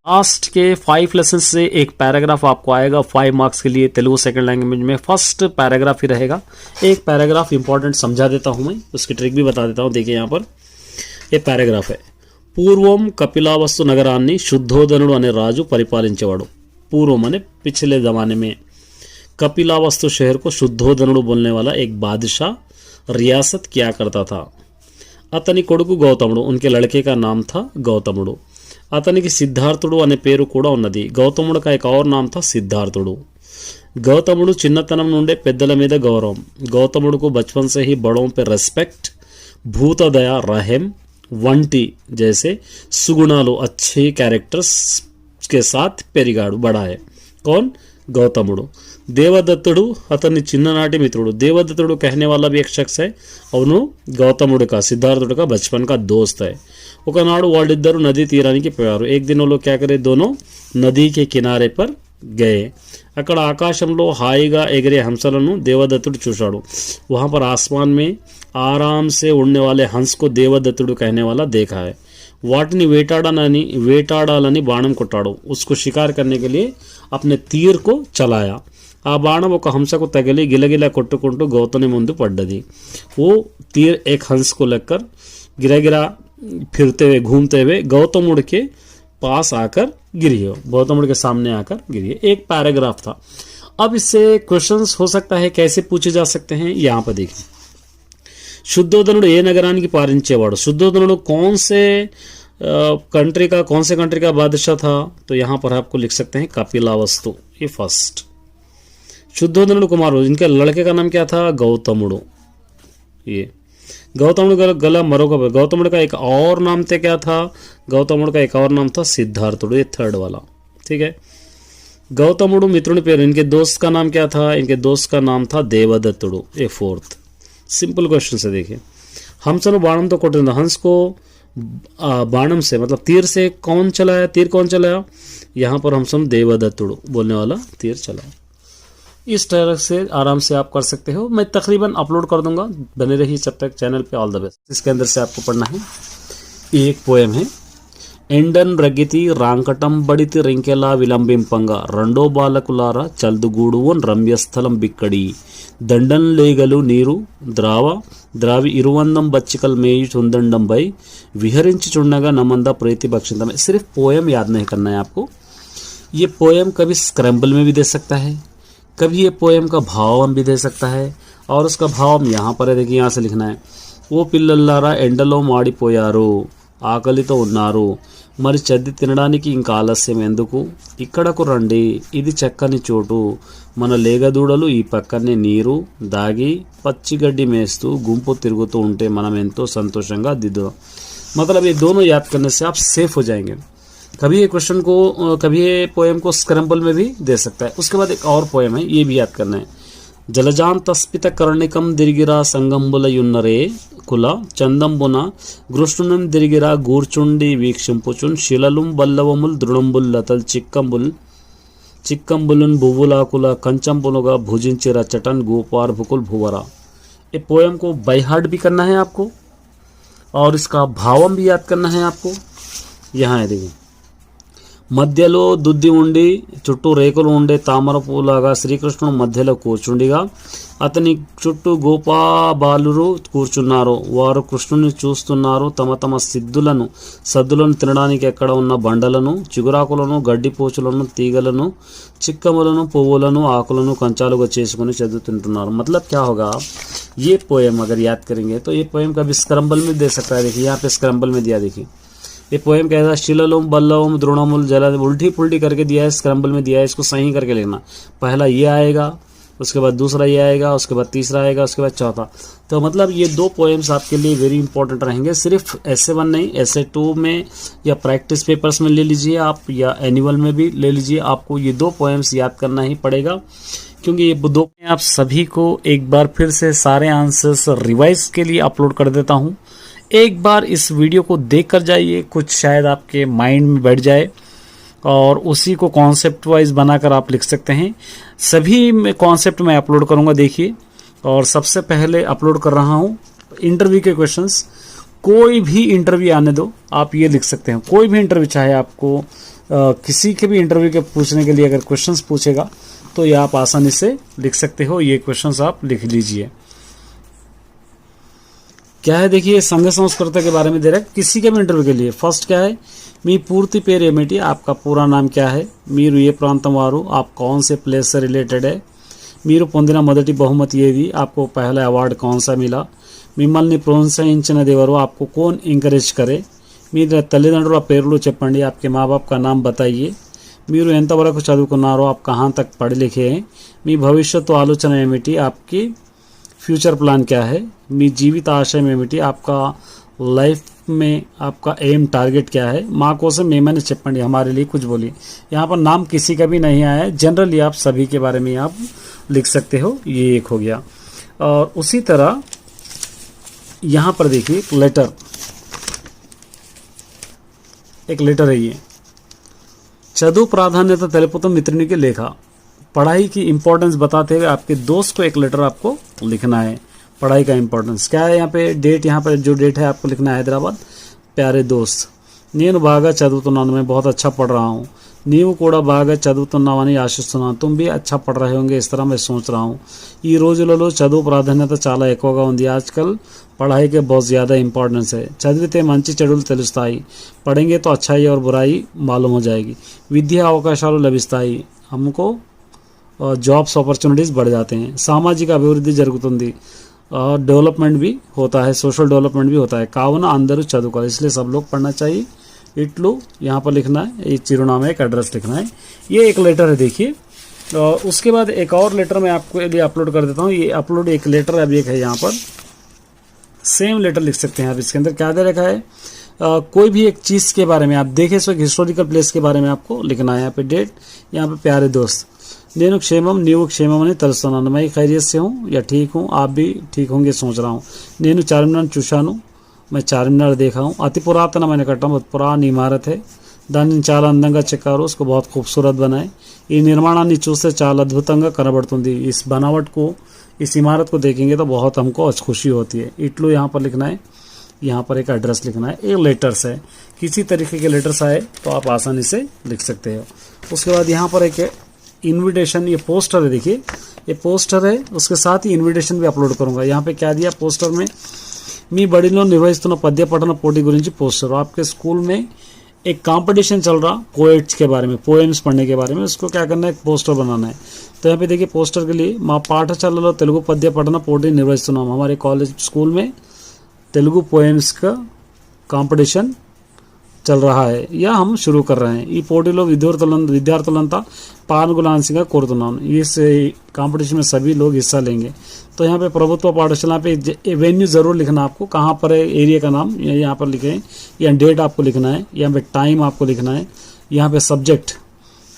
Last के 5 lesson से एक पैराग्राफ आपको आएगा 5 मार्क्स के लिए तेलुगु सेकंड लैंग्वेज में। फर्स्ट पैराग्राफ ही रहेगा। एक पैराग्राफ इंपॉर्टेंट समझा देता हूं मैं, उसकी ट्रिक भी बता देता हूं। देखिए यहाँ पर ये पैराग्राफ है। పూర్వం कपिलावस्तु नगराన్ని शुद्धोधनुడు अने राजु परिपालिंचेवाडु। पूर्व माने पिछले जमाने में कपिलावस्तु शहर को शुद्धोधनुడు बोलने वाला एक बादशाह रियासत किया करता था। अतनी కొడుకు गौतमुడు, उनके लड़के का नाम था गौतमुడు। అతనికి సిద్ధార్థుడు అనే పేరు కూడా ఉన్నది। గౌతముడు का एक और नाम था सिद्धार्थुడు। गौतमुడు చిన్నతనం నుండే పెద్దల మీద గౌరవం। गौतमुడు को बचपन से ही बड़ों पे रेस्पेक्ट, भूतदया, रहम, వంటి जैसे सुगुणालु अच्छे कैरेक्टर्स के साथ పెరిగాడు बड़ा है। कौन? गौतमुడు। देवदत्तुడు अतनी చిన్ననాటి మిత్రుడు। देवदत्तुడు कहने वाला भी एक शख्स है। అవును गौतमुడు का सिद्धार्थुడు का बचपन का दोस्त है। ఒకనాడు వాళ్ళిద్దరూ నదీ తీరానికి పోయారు। एक दिन वो लोग क्या करे, दोनों नदी के किनारे पर गए। అక్కడ ఆకాశంలో హాయిగా ఎగిరే హంసలను దేవదత్తుడు చూశాడు। वहां पर आसमान में आराम से उड़ने वाले हंस को देवदत्तुడు कहने वाला देखा है। వాటిని వేటాడాలని బాణం కొట్టాడు। उसको शिकार करने के लिए अपने तीर को चलाया। ఆ బాణం ఒక హంసకు తగిలి గిలగిల కొట్టుకుంటూ గౌతమి ముందు పడ్డది। वो तीर एक हंस को लगकर गिरा गिरा फिरते हुए घूमते हुए गौतमुड़ के पास आकर गिरी हो, गौतमुड़ के सामने आकर गिरी। एक पैराग्राफ था। अब इससे क्वेश्चंस हो सकता है कैसे पूछे जा सकते हैं, यहाँ पर देखिए। शुद्धोधनुడు ఏ నగరానికి పాలించేవాడు? शुद्धोधनुడు कौन से कंट्री का बादशाह था? तो यहाँ पर आपको लिख सकते हैं कपिलावस्तु, ये फर्स्ट। शुद्धोधनुడు कुमार, इनके लड़के का नाम क्या था? गौतमुడు। ये गौतमुడు गला मरोगा। गौतमुడు का एक और नाम थे, क्या था? गौतमुడు का एक और नाम था सिद्धार्थुడు, ये थर्ड वाला। ठीक है। गौतमुడు मित्रुनि पेरु, इनके दोस्त का नाम क्या था? इनके दोस्त का नाम था देवदत्तुడు, ये फोर्थ। सिंपल क्वेश्चन से देखिए। हंसनु बाणम तो कोटिंदा, हंस को बाणम से मतलब तीर से कौन चलाया? तीर कौन चलाया? यहाँ पर हंसनु देवदत्तुడు बोलने वाला तीर चलाया। इस तरह से आराम से आप कर सकते हो। मैं तकरीबन अपलोड कर दूंगा, बने रहिए जब तक चैनल पे। All the best. इसके अंदर से आपको पढ़ना है। एक पोएम है। ఎండన్ రగితి రాంకటం బడితి రింకెలా విలంబింపంగా రెండో బాలకులారా చల్దుగూడువన్ రమ్యస్థలం బిక్కడి దండన్ లేగలు నీరు ద్రావి ఇరువందం బచ్చికల్ మేయి చుందండంబై विहरिंच चुड़नगा नमंदा प्रीति बख्शिंदा में। सिर्फ पोएम याद नहीं करना है आपको। ये पोएम कभी स्क्रैम्बल में भी दे सकता है, कभी ये पोएम का भाव हम भी दे सकता है। और उसका भाव हम यहाँ पर है, देखिए यहाँ से लिखना है। वो పిల్లల్లారా ఎండలో మాడిపోయారు, ఆకలితో ఉన్నారు, మరి చద్ది తినడానికి ఇంకా ఆలస్యం ఎందుకు? ఇక్కడకు రండి, ఇది చక్కని చోటు, మన లేగదూడలు ఈ పక్కనే నీరు దాగి పచ్చిగడ్డి మేస్తూ గుంపు తిరుగుతూ ఉంటే మనం ఎంతో సంతోషంగా దిద్దుదాం। मतलब ये दोनों याद करने से आप सेफ हो जाएंगे। कभी ये क्वेश्चन को, कभी ये पोएम को स्क्रैम्बल में भी दे सकता है। उसके बाद एक और पोएम है, ये भी याद करना है। जलजान तस्पित कर्णिकम दिरिगिरा संगंबुल युन्नरे कुल चंदंबुन गृष्णुनं दिरिगिरा गूर्चुंडी वीक्षिंपुचुन शिललुं बल्लवमुल दृढ़ंबुल लतल चिक्कंबुलन भुवुलाकुल कंचंबुलुगा भुजिंचिर चटन गोपार भुकुल भुवरा। ये पोएम को बाय हार्ट भी करना है आपको और इसका भावम भी याद करना है आपको। यहाँ है देखिए। మధ్యలో దుద్ది ఉండి చుట్టూ రేకులు ఉండే తామర పూలాగా శ్రీకృష్ణుడు మధ్యలో కూర్చుండిగా అతని చుట్టూ గోపాబాలురు కూర్చున్నారు। వారు కృష్ణుని చూస్తున్నారు। తమ తమ సద్దులను తినడానికి ఎక్కడ ఉన్న బండలను, చిగురాకులను, గడ్డిపోచులను, తీగలను, చిక్కములను, పువ్వులను, ఆకులను కంచాలుగా చేసుకుని చదువుతుంటున్నారు। मतलब क्या होगा, ये पोएम अगर याद करेंगे तो ये पोएम कभी स्क्रैम्बल में दे सकता है। देखिए यहाँ पे स्क्रैम्बल में दिया, देखिए ये पोएम कैसा, शिललोम बल्लवम द्रोणमुल जला, उल्टी पुल्टी करके दिया है, स्क्रैम्बल में दिया है। इसको सही करके लिखना। पहला ये आएगा, उसके बाद दूसरा ये आएगा, उसके बाद तीसरा आएगा, उसके बाद चौथा। तो मतलब ये दो पोएम्स आपके लिए वेरी इंपॉर्टेंट रहेंगे। सिर्फ ऐसे1 नहीं, ऐसे2 में या प्रैक्टिस पेपर्स में ले लीजिए आप, या एनुअल में भी ले लीजिए। आपको ये दो पोएम्स याद करना ही पड़ेगा, क्योंकि ये दो आप सभी को एक बार फिर से सारे आंसर्स रिवाइज के लिए अपलोड कर देता हूँ। एक बार इस वीडियो को देख कर जाइए, कुछ शायद आपके माइंड में बैठ जाए और उसी को कॉन्सेप्ट वाइज बनाकर आप लिख सकते हैं। सभी में कॉन्सेप्ट मैं अपलोड करूंगा, देखिए। और सबसे पहले अपलोड कर रहा हूं इंटरव्यू के क्वेश्चंस। कोई भी इंटरव्यू आने दो, आप ये लिख सकते हैं। कोई भी इंटरव्यू, चाहे आपको किसी के भी इंटरव्यू के पूछने के लिए अगर क्वेश्चंस पूछेगा तो ये आप आसानी से लिख सकते हो। ये क्वेश्चंस आप लिख लीजिए। क्या है देखिए, संघ संस्कृत के बारे में दे रहा है किसी के भी इंटरव्यू के लिए। फर्स्ट क्या है, मी पूर्ति पेर ఏమిటి, आपका पूरा नाम क्या है, మీరు ఏ ప్రాంతం వారు, आप कौन से प्लेस से रिलेटेड है, మీరు పొందిన మొదటి బహుమతి ఏది, आपको पहला अवार्ड कौन सा मिला, మిమ్మల్ని ప్రోత్సహించినది ఎవరు, आपको कौन इंकरेज करे, మీ తల్లిదండ్రుల పేర్లు చెప్పండి, आपके माँ बाप का नाम बताइए, మీరు ఎంతవరకు చదువుకున్నారో, आप कहाँ तक पढ़े लिखे हैं, మీ భవిష్యత్తు ఆలోచన ఏమిటి, आपकी फ्यूचर प्लान क्या है, మీ జీవిత ఆశయం ఏమిటి, आपका लाइफ में आपका एम टारगेट क्या है, माँ కోసం ఏమైనా చెప్పండి, हमारे लिए कुछ बोलिए। यहाँ पर नाम किसी का भी नहीं आया है, जनरली आप सभी के बारे में आप लिख सकते हो। ये एक हो गया। और उसी तरह यहाँ पर देखिए लेटर, एक लेटर है ये, చదువు ప్రాధాన్యత తెలుపుతూ మిత్రునికి లేఖ, पढ़ाई की इंपॉर्टेंस बताते हुए आपके दोस्त को एक लेटर आपको लिखना है। पढ़ाई का इंपॉर्टेंस क्या है, यहाँ पे डेट, यहाँ पर जो डेट है आपको लिखना है हैदराबाद। प्यारे दोस्त, నేను బాగా చదువుతున్నాను, मैं बहुत अच्छा पढ़ रहा हूँ, నీవు కూడా బాగా చదువుతున్నావని ఆశిస్తున్నాను, तुम भी अच्छा पढ़ रहे होंगे इस तरह मैं सोच रहा हूँ। ఈ రోజులలో చదువు ప్రాధాన్యత చాలా ఎక్కువగా ఉంది, आजकल पढ़ाई के बहुत ज़्यादा इंपॉर्टेंस है। చదివితే మంచి చెడులు తెలుస్తాయి, पढ़ेंगे तो अच्छाई और बुराई मालूम हो जाएगी। విద్యా అవకాశాలు లభిస్తాయి, हमको जॉब्स अपॉर्चुनिटीज़ बढ़ जाते हैं। सामाजिक अभिवृद्धि जరుగుతుంది, डेवलपमेंट भी होता है, सोशल डेवलपमेंट भी होता है। కావున అందరూ చదువుకోవాలి, इसलिए सब लोग पढ़ना चाहिए। इट्लू यहाँ पर लिखना है, ये चिरुनामा एक एड्रेस लिखना है। ये एक लेटर है देखिए। उसके बाद एक और लेटर मैं आपको लिए अपलोड कर देता हूँ। ये अपलोड एक लेटर अभी एक है, यहाँ पर सेम लेटर लिख सकते हैं आप। इसके अंदर क्या दे रखा है, कोई भी एक चीज़ के बारे में आप देखें, सो एक हिस्टोरिकल प्लेस के बारे में आपको लिखना है। यहाँ पे डेट, यहाँ पे प्यारे दोस्त, నేను క్షేమం నీవు క్షేమం అని తెలుస్తున్నాను, मैं खैरियत से हूँ या ठीक हूँ, आप भी ठीक होंगे सोच रहा हूँ। నేను చార్మినార్ చూశాను, मैं చార్మినార్ देखा हूँ। అతి పురాతనమైన కట్టడం, बहुत पुरानी इमारत है, దానిని చాలా అందంగా చెక్కారు, उसको बहुत खूबसूरत बनाए। ఈ నిర్మాణాన్ని చూస్తే చాలా అద్భుతంగా కనబడుతుంది, इस बनावट को, इस इमारत को देखेंगे तो बहुत हमको खुशी होती है। इट्लू यहाँ पर लिखना है, यहाँ पर एक एड्रेस लिखना है। ये लेटर्स है, किसी तरीके के लेटर्स आए तो आप आसानी से लिख सकते हो। उसके बाद यहाँ पर एक इनविटेशन, ये पोस्टर है देखिए, ये पोस्टर है, उसके साथ ही इनविटेशन भी अपलोड करूंगा। यहाँ पे क्या दिया पोस्टर में, మీ బడిలో నిర్వహిస్తున్న పద్య పఠన పోటీ గురించి పోస్टर। आपके स्कूल में एक कंपटीशन चल रहा पोएट्स के बारे में, पोएम्स पढ़ने के बारे में, उसको क्या करना है, एक पोस्टर बनाना है। तो यहाँ पे देखिए पोस्टर के लिए, మా పాఠశాలలో తెలుగు పద్య పఠన పోటీ నిర్వహిస్తున్నాం, हमारे कॉलेज स्कूल में तेलुगु पोएम्स का कंपटीशन चल रहा है या हम शुरू कर रहे हैं। ఈ పోటీలో విద్యార్థులంతా పాల్గొనాల్సిందిగా కోరుతున్నాను, इस कंपटीशन में सभी लोग हिस्सा लेंगे। तो यहाँ पे प्रभुत्व पाठशाला पे वेन्यू ज़रूर लिखना आपको, कहाँ पर है, एरिया का नाम यहाँ पर लिखें, या डेट आपको लिखना है, यहाँ पे टाइम आपको लिखना है, यहाँ पे सब्जेक्ट,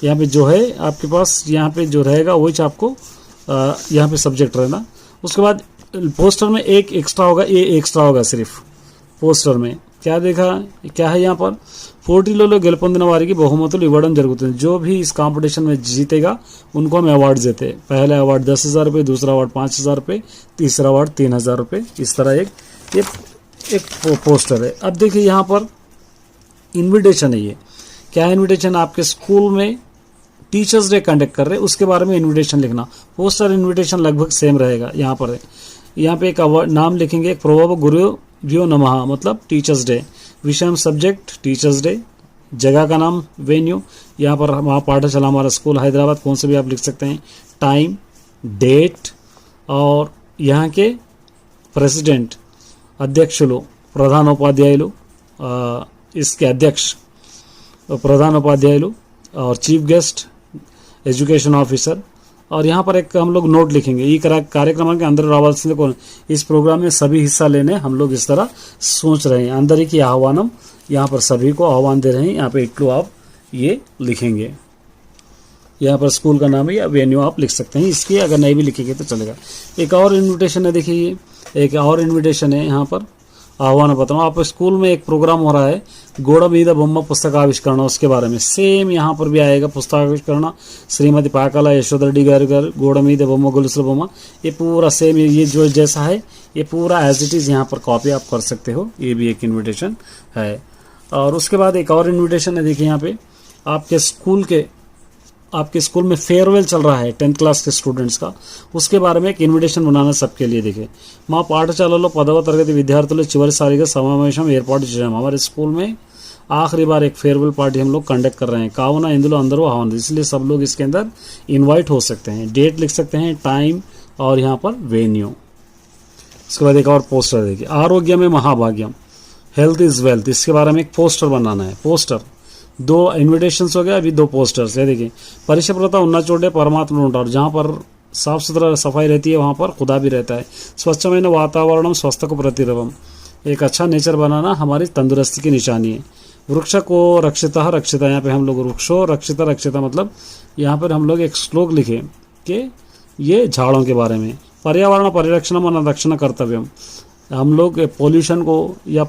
यहाँ पे जो है आपके पास यहाँ पे जो रहेगा वही आपको यहाँ पे सब्जेक्ट रहना। उसके बाद पोस्टर में एक एक्स्ट्रा होगा, ये एक्स्ट्रा होगा सिर्फ पोस्टर में। क्या देखा, क्या है यहाँ पर, పోటీలలో గెలుపొందిన వారికి బహుమతులు ఇవ్వడం జరుగుతుంది। जो भी इस कंपटीशन में जीतेगा उनको हम अवार्ड देते हैं। पहला अवार्ड 10,000 रुपये, दूसरा अवार्ड 5,000 रुपये, तीसरा अवार्ड 3,000 रुपये। इस तरह एक पोस्टर है। अब देखिए यहाँ पर इन्विटेशन है, ये क्या है, इन्विटेशन आपके स्कूल में टीचर्स डे कंडक्ट कर रहे हैं, उसके बारे में इन्विटेशन लिखना। पोस्टर इन्विटेशन लगभग सेम रहेगा। यहाँ पर है, यहाँ पे एक नाम लिखेंगे, एक प्रोवर्ब गुरुभ्यो नमः, मतलब टीचर्स डे। विषय सब्जेक्ट टीचर्स डे, जगह का नाम वेन्यू, यहाँ पर वहाँ पाठशाला हमारा स्कूल हैदराबाद, कौन से भी आप लिख सकते हैं। टाइम, डेट, और यहाँ के प्रेसिडेंट, अध्यक्षुలు, प्रधानोपाध्यायुలు, इसके अध्यक्ष प्रधानोपाध्यायुలు, और चीफ गेस्ट, एजुकेशन ऑफिसर। और यहाँ पर एक हम लोग नोट लिखेंगे, ये कार्यक्रम के अंदर रावाल्सिंदे कौन, इस प्रोग्राम में सभी हिस्सा लेने हम लोग इस तरह सोच रहे हैं। अंदर की आह्वानम, यहाँ पर सभी को आह्वान दे रहे हैं। यहाँ पे इट्लू आप ये लिखेंगे, यहाँ पर स्कूल का नाम है या वेन्यू आप लिख सकते हैं। इसकी अगर नहीं भी लिखेंगे तो चलेगा। एक और इन्विटेशन है, देखिए एक और इन्विटेशन है, यहाँ पर आह्वान बता रहा हूँ। आप स्कूल में एक प्रोग्राम हो रहा है, गोड़ा मीद बొమ్మ पुस्तकाविष्करण, उसके बारे में सेम यहाँ पर भी आएगा। पुस्तकाविष्करण श्रीमती पाकाला यशोधर डी गारू गोड़ा मीद बొమ్మ गोलुसुల बొమ్మ, ये पूरा सेम, ये जो जैसा है ये पूरा एज इट इज़ यहाँ पर कॉपी आप कर सकते हो। ये भी एक इन्विटेशन है। और उसके बाद एक और इन्विटेशन है, देखिए यहाँ पे आपके स्कूल में फेयरवेल चल रहा है 10th क्लास के स्टूडेंट्स का, उसके बारे में एक इन्विटेशन बनाना सबके लिए। देखिए, మా పాఠశాలలో 10వ తరగతి విద్యార్థులు చివరిసారిగా సమావేశం ఏర్పాటు చేశాము। हमारे स्कूल में आखिरी बार एक फेयरवेल पार्टी हम लोग कंडक्ट कर रहे हैं। कावना इंदुलो अंदरू आह्वान, इसलिए सब लोग इसके अंदर इन्वाइट हो सकते हैं। डेट लिख सकते हैं, टाइम और यहाँ पर वेन्यू। इसके बाद एक और पोस्टर देखिए, आरोग्य में महाभाग्यम, हेल्थ इज वेल्थ, इसके बारे में एक पोस्टर बनाना है। पोस्टर 2 इन्विटेशंस हो गया, अभी 2 पोस्टर्स है। देखिए, परिशुभ्रता उन्ना चोटे परमात्मा ఉంటారు, जहाँ पर साफ सुथरा सफाई रहती है वहाँ पर खुदा भी रहता है। स्वच्छమైన वातावरण स्वस्थకు प्रतिरवम, एक अच्छा नेचर बनाना हमारी तंदुरुस्ती की निशानी है। वृक्ष को रक्षिता रक्षिता, यहाँ पे हम लोग वृक्षो रक्षिता रक्षिता मतलब यहाँ पर हम लोग एक श्लोक लिखे कि ये झाड़ों के बारे में। पर्यावरण परिरक्षण मन रक्षण कर्तव्यम, हम लोग पोल्यूशन को या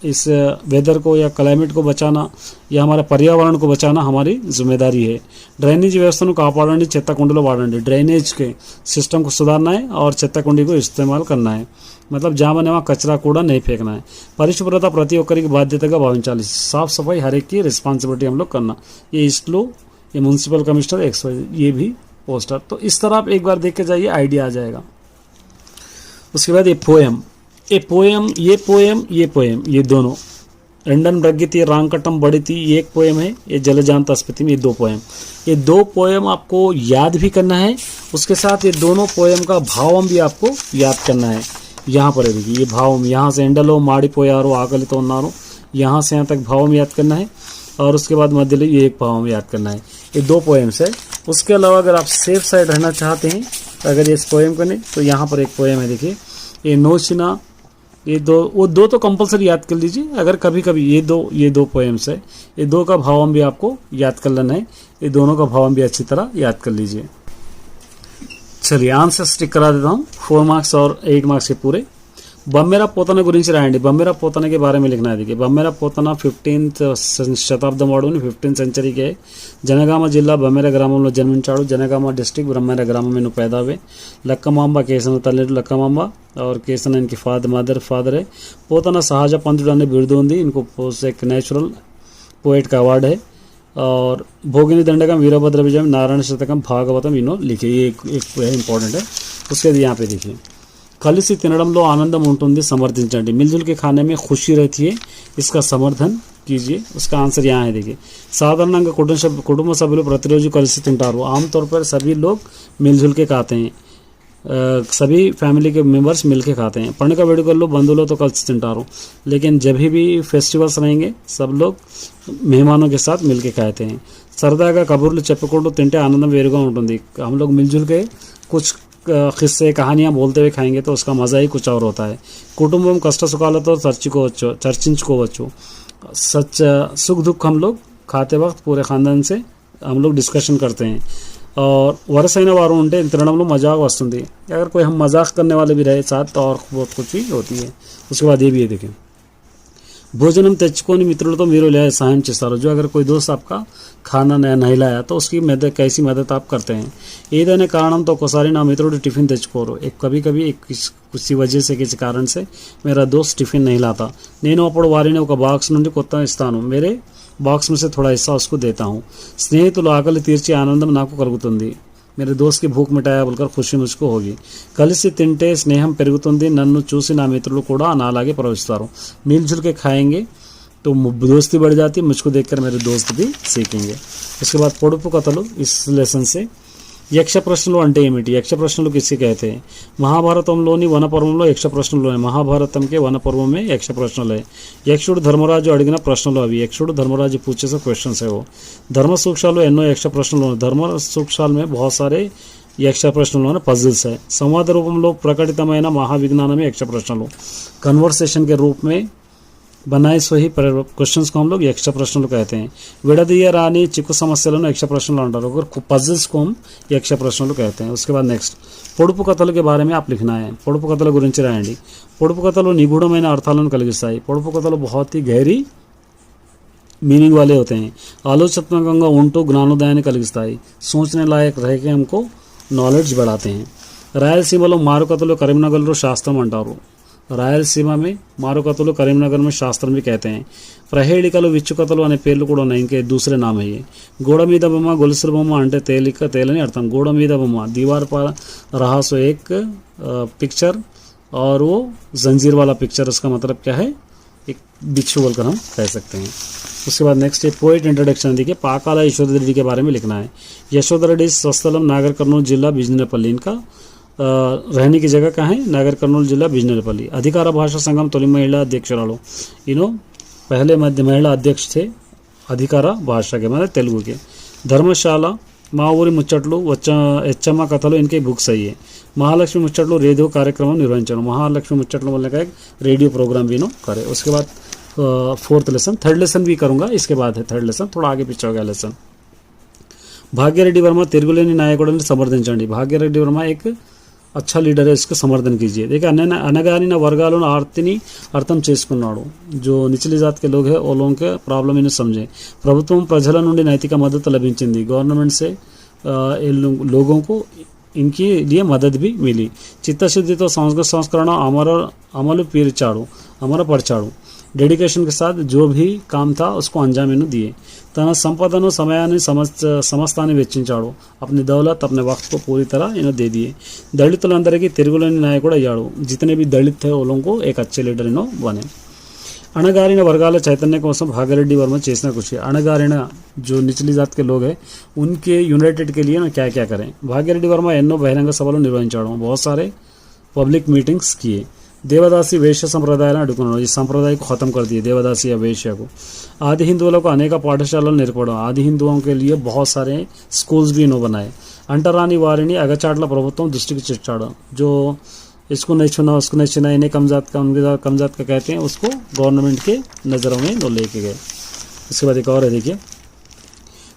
इस वेदर को या क्लाइमेट को बचाना या हमारे पर्यावरण को बचाना हमारी जिम्मेदारी है। ड्रेनेज व्यवस्था कापाड़ंడి, చెత్త కుండలో వాడండి। ड्रेनेज के सिस्टम को सुधारना है और చెత్త కుండి को इस्तेमाल करना है, मतलब जहाँ बने वहाँ कचरा कूड़ा नहीं फेंकना है। परिशुभ्रता प्रति ఒక్కరికి బాధ్యతగా భావించాలి, साफ सफाई हर एक की रिस्पॉन्सिबिलिटी हम लोग करना। ये इसलो ये म्यूनसिपल कमिश्नर XYZ, ये भी पोस्टर। तो इस तरह आप एक बार देख के जाइए, आइडिया आ जाएगा। उसके बाद ये पोएम, ये पोएम ये दोनों रंडन ब्रग्गिति रांकटम बड़िति, ये एक पोएम है। ये जलजांत स्फीति में ये 2 पोएम। ये 2 पोएम आपको याद भी करना है, उसके साथ ये दोनों पोएम का भावम भी आपको याद करना है। यहाँ पर देखिए, ये भावम, यहाँ से ఎండలో మాడిపోయారు ఆకలితో ఉన్నారు, यहाँ से यहाँ तक भावम याद करना है। और उसके बाद मध्य ये एक भावम याद करना है। ये 2 पोएम्स है। उसके अलावा अगर आप सेफ साइड रहना चाहते हैं, अगर इस पोएम को नहीं, तो यहाँ पर एक पोएम है। देखिए, ये नोशिना, ये 2 तो कंपलसरी याद कर लीजिए। अगर कभी कभी ये दो पोएम्स है, ये 2 का भावम भी आपको याद कर लेना है। ये दोनों का भावम भी अच्छी तरह याद कर लीजिए। चलिए आंसर स्टिक करा देता हूँ, 4 मार्क्स और 8 मार्क्स के पूरे। బమ్మెర పోతన గురించి రాయండి। బమ్మెర पोतन के बारे में लिखना है। देखिए, बम्मेरा पोतन 15th శతాబ్దం వాడుని, 15th सेंचुरी के जनगाम जिला बम्मेरा గ్రామంలో జన్మించాడు। జనగామ डिस्ट्रिक्ट बम्मेरा ग्राम में पैदा हुए। लक्कमांबा केसन तल्ली लक्कमांबा और केसन इनकी फादर है। पोतन सहज पंथुడు అనే బిరుదు ఉంది। इनको एक नेचुरल पोएट का अवार्ड है। और भोगिनी दंडकम, वीरभद्र विजयम, नारायण शतकम, भागवतम इन्हों लिखे, ये एक इंपॉर्टेंट है। उसके बाद यहाँ पे देखिए, కలిసి తినడంలో ఆనందం ఉంటుంది, समर्थించండి। मिलजुल के खाने में खुशी रहती है, इसका समर्थन कीजिए। उसका आंसर यहाँ है। देखिए, సాధారణంగా కుటుంబ సభ్యులు ప్రతిరోజు కలిసి తింటారు। आमतौर पर सभी लोग मिलजुल के खाते हैं, सभी फैमिली के मेंबर्स मिलके खाते हैं। పండుగ వేడుకల్లో బంధువులతో కలిసి తింటారు, लेकिन जब भी फेस्टिवल्स रहेंगे सब लोग मेहमानों के साथ मिलके खाते हैं। సరదాగా కబుర్లు చెప్పుకుంటూ తింటే ఆనందం వేరుగా ఉంటుంది। हम लोग मिलजुल के कुछ किस्से कहानियाँ बोलते हुए खाएंगे तो उसका मज़ा ही कुछ और होता है। कुटुंबम कष्ट सुखालतो चर्चिंచుకోవచ్చు। सच सुख दुख हम लोग खाते वक्त पूरे ख़ानदान से हम लोग डिस्कशन करते हैं। और वरसैन वारू ఉంటే తినడంలో मजाक वस्तुंदी, अगर कोई हम मजाक करने वाले भी रहे साथ तो और बहुत कुछ भी होती है। उसके बाद ये भी है। देखिए, భోజనం తెచ్చుకొని మిత్రులతో మీరు సహాయం చేస్తారు। जो अगर कोई दोस्त आपका खाना नहीं लाया तो उसकी कैसी मदद आप करते हैं। ఏదైనా కారణంతో ఒకసారి నా మిత్రుడు టిఫిన్ తెచ్చుకోరు, कभी किसी वजह से किसी कारण से मेरा दोस्त टिफिन नहीं लाता, నేను అప్పుడు వారిని ఒక బాక్స్ నుండి కొత్త ఇస్తాను, मेरे బాక్స్ में से थोड़ा हिस्सा उसको देता हूँ। స్నేహితులు ఆకలి తీర్చే ఆనందం నాకు కలుగుతుంది, मेरे दोस्त की भूख मिटाया बोलकर खुशी मुझको होगी। కలిసి తింటే స్నేహం పెరుగుతుంది, నన్ను చూసి నా మిత్రులు కూడా నాలాగే ప్రవర్తిస్తారు। मिलजुल के खाएंगे तो दोस्ती बढ़ जाती, मुझको देखकर मेरे दोस्त भी सीखेंगे। उसके बाद పొడుపు కథలు, इस लेसन से యక్ష ప్రశ్నలు అంటే ఏమిటి, యక్ష ప్రశ్నలు किससे कहते हैं। మహాభారతంలోని వనపర్వంలో యక్ష ప్రశ్నలు ఉన్నాయి। మహాభారతం के वन पर्व में यक्ष प्रश्नल है। యక్షుడు ధర్మరాజు అడిగిన ప్రశ్నలు అవి। యక్షుడు ధర్మరాజు पूछे से क्वेश्चंस है वो। धर्म सूक्षाలు ఎన్నో యక్ష ప్రశ్నలు ఉన్నాయి। धर्म सूक्षाल में बहुत सारे యక్ష ప్రశ్నలు पजल्स है। संवाद रूपంలో ప్రకటితమైన మహావిజ్ఞానమే యక్ష ప్రశ్నలు। कन्वर्सेशन के रूप में बनाए सही क्वेश्चंस को हम लोग यक्ष प्रश्नలు कहते हैं। విడదీయ రాని చిక్కు సమస్యలను యక్ష ప్రశ్నలు అంటారు, और पजल्स को हम यक्ष ప్రశ్నలు कहते हैं। उसके बाद नेक्स्ट పొడుపు కథల के बारे में आप लिखना है। పొడుపు కథల గురించి రాయండి। పొడుపు కథలు నిగూఢమైన అర్థాలను కలిగిస్తాయి। పొడుపు కథలు बहुत ही गहरी मीनिंग वाले होते हैं। ఆలోచనాత్మకంగా ఉంటూ జ్ఞానోదయాన్ని కలిగిస్తాయి। सोचने लायक रह के हमको नॉलेज बढ़ाते हैं। రాయలసీమలో మారుకథలు కరీంనగర్లో శాస్త్రం అంటారు। రాయలసీమ में మారుకథలు, కరీంనగర్ में శాస్త్రం भी कहते हैं. ప్రహేళికలు, విచ్చుకథలు అనే పేర్లు కూడా ఉన్నాయి. ఇంకే दूसरे नाम है ये. గోడ మీద బొమ్మ, గొలుసుల బొమ్మ అంటే తేలని అర్థం. గోడ మీద బొమ్మ, दीवार पर रहा सो एक पिक्चर और वो जंजीर वाला पिक्चर, उसका मतलब क्या है, एक बिच्छू बोलकर हम कह सकते हैं. उसके बाद नेक्स्ट है पोइट इंट्रोडक्शन. देखिए पाकाला यशोधर रेड्डी के बारे में लिखना है. यशोधर रेड्डी स्वस्थलम नागर कर्नूल जिला बिजनेपल्ली. इनका रहने की जगह कहाँ है, नागर कर्नूल जिला बिजनेपल्ली. अधिकार भाषा संगम तोली महिला अध्यक्षरालो. इनो पहले मध्य महिला अध्यक्ष थे अधिकार भाषा के, मतलब तेलुगु के. धर्मशाला, మా ఊరి ముచ్చట్లు, ఎచ్చమ్మ కథలు इनके बुक्स है ये. महालक्ष्मी मुच्चटलो रेडियो कार्यक्रम निर्वहिंचनो. महालक्ष्मी मुच्चटलो बोलने का एक रेडियो प्रोग्राम भी नो करे. उसके बाद फोर्थ लेसन, थर्ड लेसन भी करूंगा, इसके बाद है थर्ड लेसन, थोड़ा आगे पीछे हो गया लेसन. भाग्यरेड्डी वर्मा తిరుగులేని నాయకుడిని సమర్థించండి. भाग्यरेड्डी वर्मा एक अच्छा लीडर है, इसको समर्थन कीजिए. देखिए అనగారిన వర్గాలను ఆర్తిని అర్థం చేసుకున్నాడు. जो निचली जात के लोग हैं वो लोगों के प्रॉब्लम इन्हें समझे. ప్రభుత్వం ప్రజల నుండి నైతిక మద్దతు లభించింది. गवर्नमेंट से लोगों को इनके लिए मदद भी मिली. చిత్తశుద్ధితో సంస్కరణ అమలుపరిచాడు. डेडिकेशन के साथ जो भी काम था उसको अंजाम दिए. తన సంపదను సమయాన్ని సమస్తాన్ని వెచ్చించాడు. अपनी दौलत अपने वक्त को पूरी तरह इन्हें दे दिए. దళితులందరికీ తిరుగులేని నాయకుడు అయ్యాడు. जितने भी दलित थे वो लोगों को एक अच्छे लीडर इन्हों बने. అణగారిన వర్గాల చైతన్య కోసం భాగ్యరెడ్డి वर्మ చేసిన కృషి. అణగారిన जो निचली जात के लोग हैं उनके यूनाइटेड के लिए ना क्या क्या करें. భాగ్యరెడ్డి वर्మ ఎన్నో బహిరంగ సభలు నిర్వహించాడు. बहुत सारे पब्लिक मीटिंग्स किए. देवदासी वेश्य संप्रदायाలను అడ్డుకున్నాడు. ఈ సంప్రదాయం को खत्म कर दिए, देवदासी या वेश्य को. आदि हिंदुవులకు అనేక పాఠశాలలు నేర్పడం. आदि हिंदुओं के लिए बहुत सारे स्कूल्स भी इन्हों बनाए. अंटरानी वारिनी अगचाटల ప్రభుత్వం దృష్టికి తెచ్చాడు. जो इसको नहीं छूना उसको नहीं छूना, इन्हें कमजात का कहते हैं, उसको गवर्नमेंट के नज़रों में नो लेके गए. इसके बाद एक और है, देखिए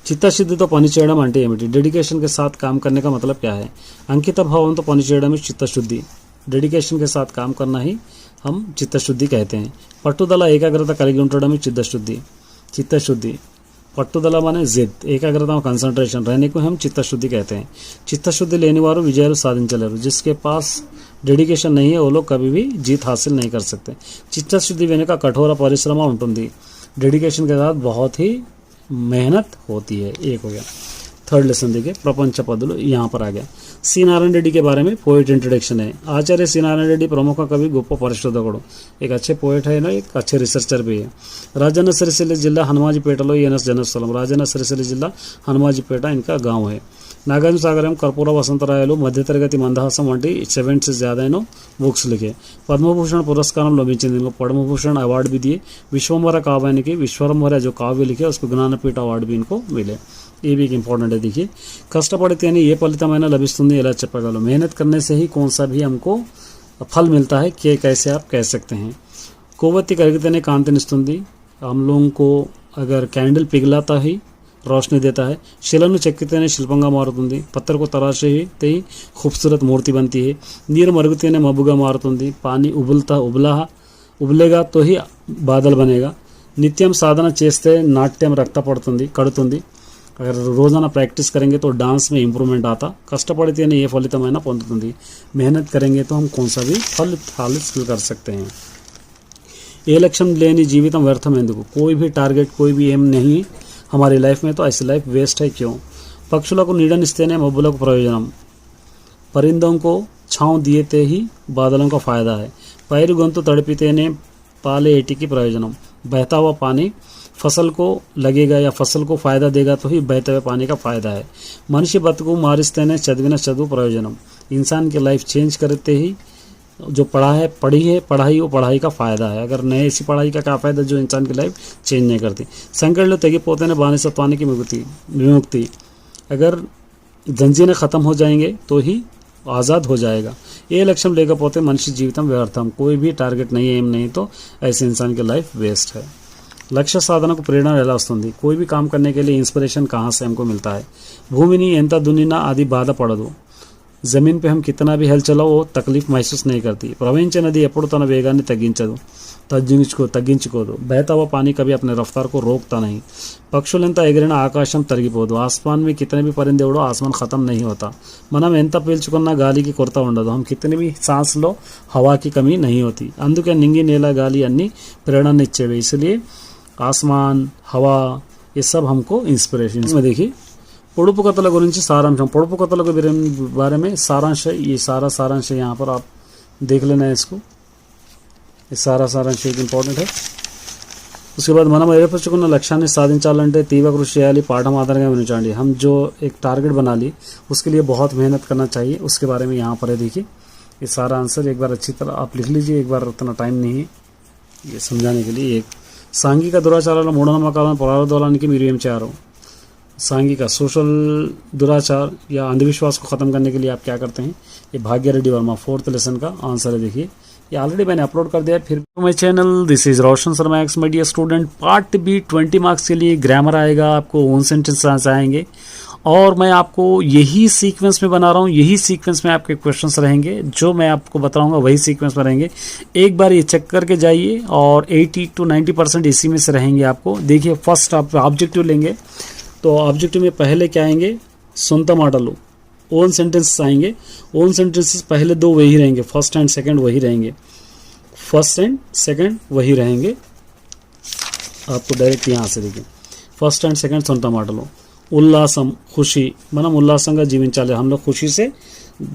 చిత్తశుద్ధితో పనిచేయడం అంటే ఏమిటి. डेडिकेशन के साथ काम करने का मतलब क्या है. अंकित भावంతో పనిచేయడం చిత్తశుద్ధి. डेडिकेशन के साथ काम करना ही हम चित्तशुद्धि कहते हैं. పట్టుదల ఏకాగ్రత కలిగి ఉండడం चित्तशुद्धि. పట్టుదల माने जिद, ఏకాగ్రత कंसंट्रेशन रहने को हम चित्तशुद्धि कहते हैं. चित्तशुद्धि लेने वालों विजयाలు సాధించలేరు. जिसके पास डेडिकेशन नहीं है वो लोग कभी भी जीत हासिल नहीं कर सकते. चित्तशुद्धि వెనుక కఠోర పరిశ్రమ ఉంటుంది. डेडिकेशन के साथ बहुत ही मेहनत होती है. एक हो गया. थर्ड लेसन देखिए प्रपंच पदुలు, यहाँ पर आ गया. सी नारायण रेड्डी के बारे में पोएट इंट्रोडक्शन है. आचार्य सी नारायण रेड्डी प्रमुख कवि, గొప్ప పరిశోధకుడు, एक अच्छे पोएट है ना, एक अच्छे रिसर्चर भी है. రాజన్న సిరిసిల్ల జిల్లా హనుమాజిపేటలో ఈయన జన్మస్థలం. రాజన్న సిరిసిల్ల జిల్లా హనుమాజిపేట इनका गांव है. नागार्जुन सागरम, कर्पूर वसंतरायलु, मध्यतरगति मंदहासम వంటి 7 से ज़्यादा इन्हों बुक्स लिखे. पद्मभूषण पुरस्कार लभिंచింది. इनको पद्मभूषण अवार्ड भी दिए. विश्वंभर काव्याనికి विश्वंभर जो काव्य लिखे उसको ज्ञानपीठ अवार्ड भी इनको मिले. ये भी एक इंपॉर्टेंट है. देखिए కష్టపడితేనే ఏ ఫలితమైనా లభిస్తుంది ఎలా చెప్పగలరు. मेहनत करने से ही कौन सा भी हमको फल मिलता है, कि कैसे आप कह सकते हैं. కొవ్వొత్తి కరిగితేనే కాంతినిస్తుంది. हम लोगों को अगर कैंडल पिघलाता ही रोशनी देता है. శిలను చెక్కితేనే శిల్పంగా మారుతుంది. పత్థర్ को तराशते ही खूबसूरत मूर्ति बनती है. నీరు మరుగుతేనే మబ్బుగా మారుతుంది. पानी उबलेगा तो ही बादल बनेगा. నిత్యం సాధన చేస్తే నాట్యం రక్త పడుతుంది, కడుతుంది. अगर रोज़ाना प्रैक्टिस करेंगे तो डांस में इंप्रूवमेंट आता. కష్టపడితేనే ఏ ఫలితమైనా పొందుతుంది. मेहनत करेंगे तो हम कौन सा भी फल हासिल कर सकते हैं. ఏ లక్ష్యం లేని జీవితం వ్యర్థం ఎందుకు. कोई भी टारगेट, कोई भी एम नहीं हमारी लाइफ में तो ऐसी लाइफ वेस्ट है क्यों. పక్షులకు నీడనిస్తేనే మబ్బులకు ప్రయోజనం. परिंदों को छाँव दिए ही बादलों का फायदा है. పైరు గొంతు తడిపితేనే పాలే ఏటికి ప్రయోజనం. बहता हुआ पानी फसल को लगेगा या फसल को फ़ायदा देगा तो ही बहते हुए पानी का फ़ायदा है. మనిషి బతుకు మారిస్తేనే చదివిన చదువు ప్రయోజనం. इंसान की लाइफ चेंज करते ही जो पढ़ाई वो पढ़ाई का फ़ायदा है. अगर नए ऐसी पढ़ाई का क्या फ़ायदा जो इंसान की लाइफ चेंज नहीं करती. సంకెళ్ళు తెగిపోతేనే బానిసత్వానికి विमुक्ति. अगर जंजीरें ख़त्म हो जाएंगे तो ही आज़ाद हो जाएगा. ये लक्ष्य లేకపోతే మనిషి జీవితం వ్యర్థం. कोई भी टारगेट नहीं, एम नहीं तो ऐसे इंसान की लाइफ वेस्ट है. లక్ష్య సాధనకు ప్రేరణ ఎలా వస్తుంది. कोई भी काम करने के लिए इंस्पिरेशन कहाँ से हमको मिलता है. భూమిని ఎంత దున్నినా అది బాధపడదు. ज़मीन पे हम कितना भी हल चलाओ वो तकलीफ महसूस नहीं करती। ప్రవహించినది ఎప్పుడు తన వేగాన్ని తగ్గించుకోదు। बहता हुआ पानी कभी अपने रफ्तार को रोकता नहीं। పక్షులెంత ఎగిరినా ఆకాశం తరిగిపోదు। आसमान में कितने भी परिंदे उड़ो आसमान ख़त्म नहीं होता। మనం ఎంత పీల్చుకున్నా గాలికి కొరత ఉండదు। हम कितने भी सांस लो हवा की कमी नहीं होती। అందుకే నింగి నేల గాలి అన్నీ प्रेरणा ఇచ్చేవి। इसलिए आसमान हवा ये सब हमको इंस्पिरेशन। इसमें देखिए పొడుపు కథల గురించి సారాంశం। పొడుపు కథల के बारे में सारांश है। ये सारा सारांश है, यहाँ पर आप देख लेना है इसको। ये सारा सारांश एक इंपॉर्टेंट है। उसके बाद మనం ఏర్పరచుకున్న లక్ష్యాన్ని సాధించాలంటే తీవ్ర కృషి చేయాలి, పాఠం ఆధారంగా వినించండి। हम जो एक टारगेट बना ली उसके लिए बहुत मेहनत करना चाहिए। उसके बारे में यहाँ पर है देखिए। ये सारा आंसर एक बार अच्छी तरह आप लिख लीजिए, एक बार उतना टाइम नहीं है ये समझाने के लिए। एक సాంఘిక దురాచారాల మూఢనమ్మకాలను పునరుద్ధరణకి మీరు ఏం చేయారు? सांघिक सोशल दुराचार या अंधविश्वास को ख़त्म करने के लिए आप क्या करते हैं? ये भाग्य रेड्डी वर्मा 4th लेसन का आंसर है। देखिए ये ऑलरेडी मैंने अपलोड कर दिया। फिर my channel this is Roshan Sharma x my dear student. Part B 20 marks के लिए ग्रामर आएगा, आपको ओन सेंटेंस आएंगे और मैं आपको यही सीक्वेंस में बना रहा हूँ। यही सीक्वेंस में आपके क्वेश्चंस रहेंगे, जो मैं आपको बताऊंगा वही सीक्वेंस में रहेंगे। एक बार ये चेक करके जाइए और 80 to 90% इसी में से रहेंगे आपको। देखिए फर्स्ट आप ऑब्जेक्टिव लेंगे तो ऑब्जेक्टिव में पहले क्या आएंगे? सुनता माटलो ओन सेंटेंसेस आएंगे। ओन सेंटेंसेस पहले दो वही रहेंगे, फर्स्ट एंड सेकंड वही रहेंगे। आपको डायरेक्ट यहाँ से देखिए फर्स्ट एंड सेकंड सुनता माटलो। उल्लासम खुशी, మనం ఉల్లాసంగా జీవించాలి, हम लोग खुशी से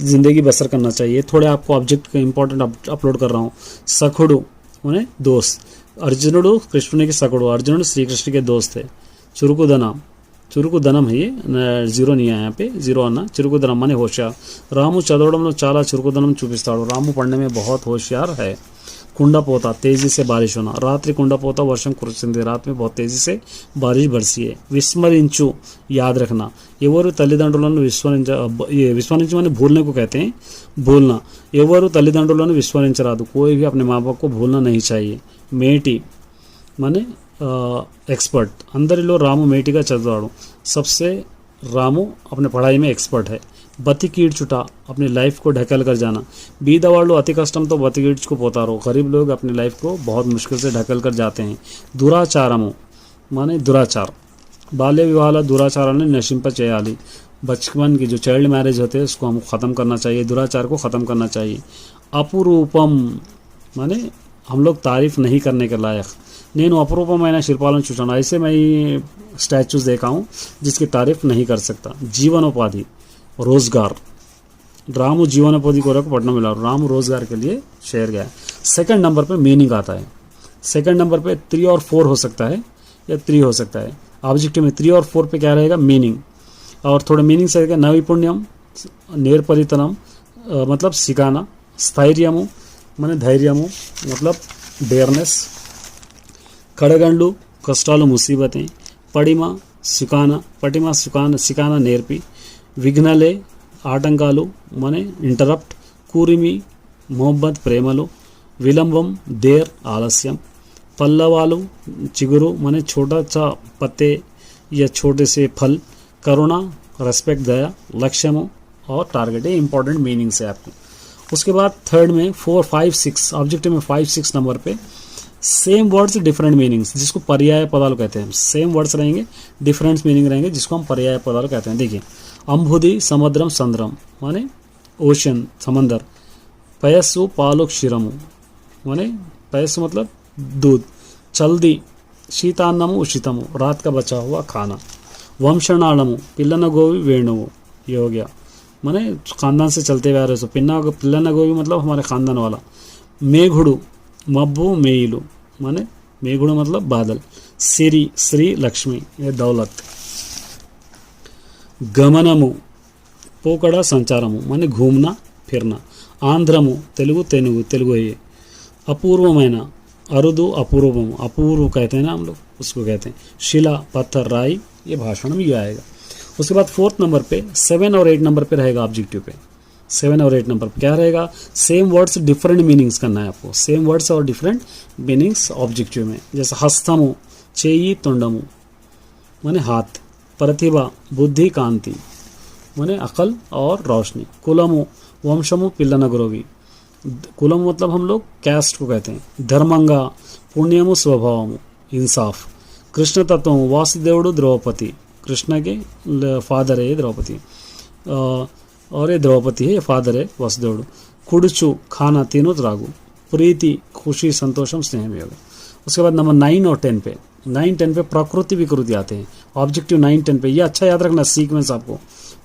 ज़िंदगी बसर करना चाहिए। थोड़े आपको ऑब्जेक्ट का इंपॉर्टेंट अपलोड कर रहा हूँ। सखुడు माने दोस्त, अर्जुनुడు కృష్ణునికి సఖుడు, अर्जुनुడు श्री कृष्ण के दोस्त थे। చురుకుదనం है, ये జీరో नहीं है यहाँ पे, जीरो आना। చురుకుదనం माने होशियार। రాము చదవడంలో చాలా చురుకుదనం చూపిస్తాడు, రాము पढ़ने में बहुत होशियार है। కుండపోత तेजी से बारिश होना, रात्रि కుండపోత वर्षम కురిసింది, रात में बहुत तेजी से बारिश बरसी है। विस्मరించు याद रखना, ఎవరు తల్లిదండ్రులను విస్మరించు माने भूलने को कहते हैं, भूलना। ఎవరు తల్లిదండ్రులను విస్మరించరాదు, कोई भी अपने माँ बाप को भूलना नहीं चाहिए। మేటి माने एक्सपर्ट, अंदरिलो रामू मेटिगा चदवाड़ू, सबसे रामू अपने पढ़ाई में एक्सपर्ट है। बतिकीड्चुटा अपनी लाइफ को ढकेल कर जाना, बीदवाళ్ళు अति कष्टम तो बतिकीड्చుకుపోతారు, गरीब लोग अपनी लाइफ को बहुत मुश्किल से ढकेल कर जाते हैं। दुराचारము माने दुराचार, बाल्य विवाह दुराचाराన్ని नशिंप చేయాలి। बचपन की जो चाइल्ड मैरिज होते हैं उसको हमको ख़त्म करना चाहिए, दुराचार को ख़त्म करना चाहिए। अपुरूपम माने हम लोग तारीफ़ नहीं करने के लायक। నేను అపురూపమైన శిల్పాలను చూశాను, ऐसे मैं स्टैचूज देखा हूँ जिसकी तारीफ नहीं कर सकता। जीवनोपाधि रोजगार, रामू जीवनोपाधि को पढ़ना मिला, रामू रोजगार के लिए शहर गया। सेकंड नंबर पे मीनिंग आता है। सेकंड नंबर पे 3 और 4 हो सकता है या 3 हो सकता है। ऑब्जेक्टिव में 3 और 4 पे क्या रहेगा? मीनिंग। और थोड़ा मीनिंग से रहेगा नैपुण्यम, नेर्परितनम मतलब सिखाना, स्थैर्यमु माने धैर्यमु मतलब डेयरनेस, కడగండ్లు కష్టాలు ముసీబతే, పటిమ సికానా నేర్పి, విఘ్నలే ఆటంకాలు మనే ఇంటరప్ట్, కూరిమి మొహబ్బత్ ప్రేమలు, విలంబం దేర్ ఆలస్యం, పల్లవాలు చిగురు मने छोटा सा पत्ते या छोटे से फल, करुणा रेस्पेक्ट दया, लक्ष्यमो और टारगेट। ये इंपॉर्टेंट मीनिंग्स है आपके। उसके बाद थर्ड में 4, 5, 6 ऑब्जेक्टिव में 5, 6 नंबर पे सेम वर्ड्स डिफरेंट मीनिंग्स, जिसको पर्याय पदाలు कहते हैं। सेम वर्ड्स रहेंगे, डिफरेंट मीनिंग रहेंगे, जिसको हम पर्याय पदाలు कहते हैं। देखिए अंबुदि समुद्रम संद्रम माने ओशन समंदर, पयस्सु पालु क्षीरमु माने पयस्सु मतलब दूध, चल्दी शीतान्नमु उषितमु रात का बचा हुआ खाना, वंशनाళము पिल्लन गोवी वेणुవు ये हो गया माने खानदान से चलते हुए आ रहे। पिल्लन गोवी मतलब हमारे खानदान वाला। मेघुడు मब्बू मेइलु माने मेघुడు मतलब बादल, सिरी श्री लक्ष्मी ये दौलत, गमनमु पोकड़ा संचारमु माने घूमना फिरना, आंध्रमु तेलुगु है ये, अपूर्वమైన अरुदु अपूर्वम अपूर्व कहते हैं ना हम लोग उसको कहते हैं। शिला पत्थर राई ये भाषण में ये आएगा। उसके बाद 4th नंबर पे 7 और 8 नंबर पे रहेगा ऑब्जेक्टिव पे। 7 और 8 नंबर पर क्या रहेगा? सेम वर्ड्स डिफरेंट मीनिंग्स करना है आपको, सेम वर्ड्स और डिफरेंट मीनिंग्स ऑब्जेक्टिव में। जैसे हस्तमु చేయి తొండము माने हाथ, प्रतिभा बुद्धि कांति, माने अकल और रोशनी। कुलमु वंशमु पिल्लन गुरोवी, कुलम मतलब हम लोग कैस्ट को कहते हैं। धर्मंगा पुण्यमु स्वभावमु इंसाफ। कृष्ण तत्व वासुदेवुडु द्रौपदी, कृष्ण के फादर है द्रौपदी, और ये द्रौपदी है, ये फादर है वासुदेवुडु। कुड़चु खाना तीनों त्रागु। प्रीति खुशी संतोषम स्नेह में होगा। उसके बाद नंबर 9 और 10 पे, 9 10 पे प्रकृति विकृति आते हैं। ऑब्जेक्टिव 9 10 पे, ये अच्छा याद रखना सीक्वेंस आपको।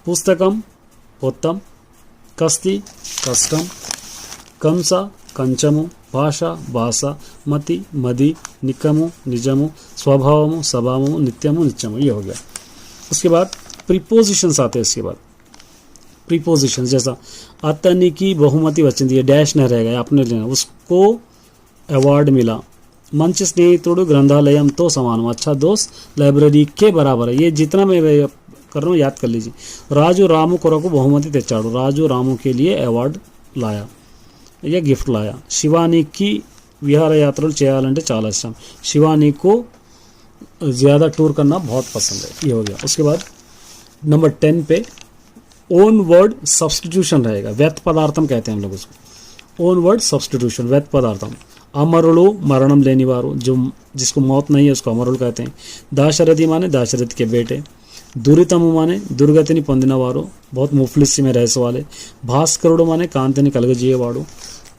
पुस्तकम उत्तम, कस्ति कष्टम, कंसा कंचमु, भाषा भाषा, मति मदि, निकमु निजमु, स्वभावमु स्वभावमु, नित्यमु नित्यमु, ये हो गया। उसके बाद प्रीपोजिशंस आते हैं। इसके बाद प्रीपोजिशन जैसा अतनी की बहुमति वचन दिए, डैश न रहेगा, आपने लेना, उसको अवार्ड मिला। मंच स्नेहितुडु ग्रंथालयम तो समान, अच्छा दोस्त लाइब्रेरी के बराबर है। ये जितना मैं कर रहा हूँ याद कर लीजिए। राजू रामू कोरकु बहुमति तेचाड़ू, राजू रामू के लिए अवार्ड लाया या गिफ्ट लाया। शिवानी की विहार यात्राలు చేయాలంటే చాలా ఇష్టం, शिवानी को ज़्यादा टूर करना बहुत पसंद है, ये हो गया। उसके बाद नंबर 10 पे ओन वर्ड सब्सटीट्यूशन रहेगा, व्यर्थ पदार्थम कहते हैं हम लोग उसको। ओन वर्ड सब्सटीट्यूशन व्यर्थ पदार्थम। अमरुलु मरणम लेने वारू, जो जिसको मौत नहीं है उसको अमरुल कहते हैं। दाशरथी माने दाशरथ के बेटे। दुरितमु माने दुर्गतिनि పొందినవారు, बहुत मुफलिसी में रहने वाले। भास्करुడు माने कांतिनि कलगजीयेवाడు,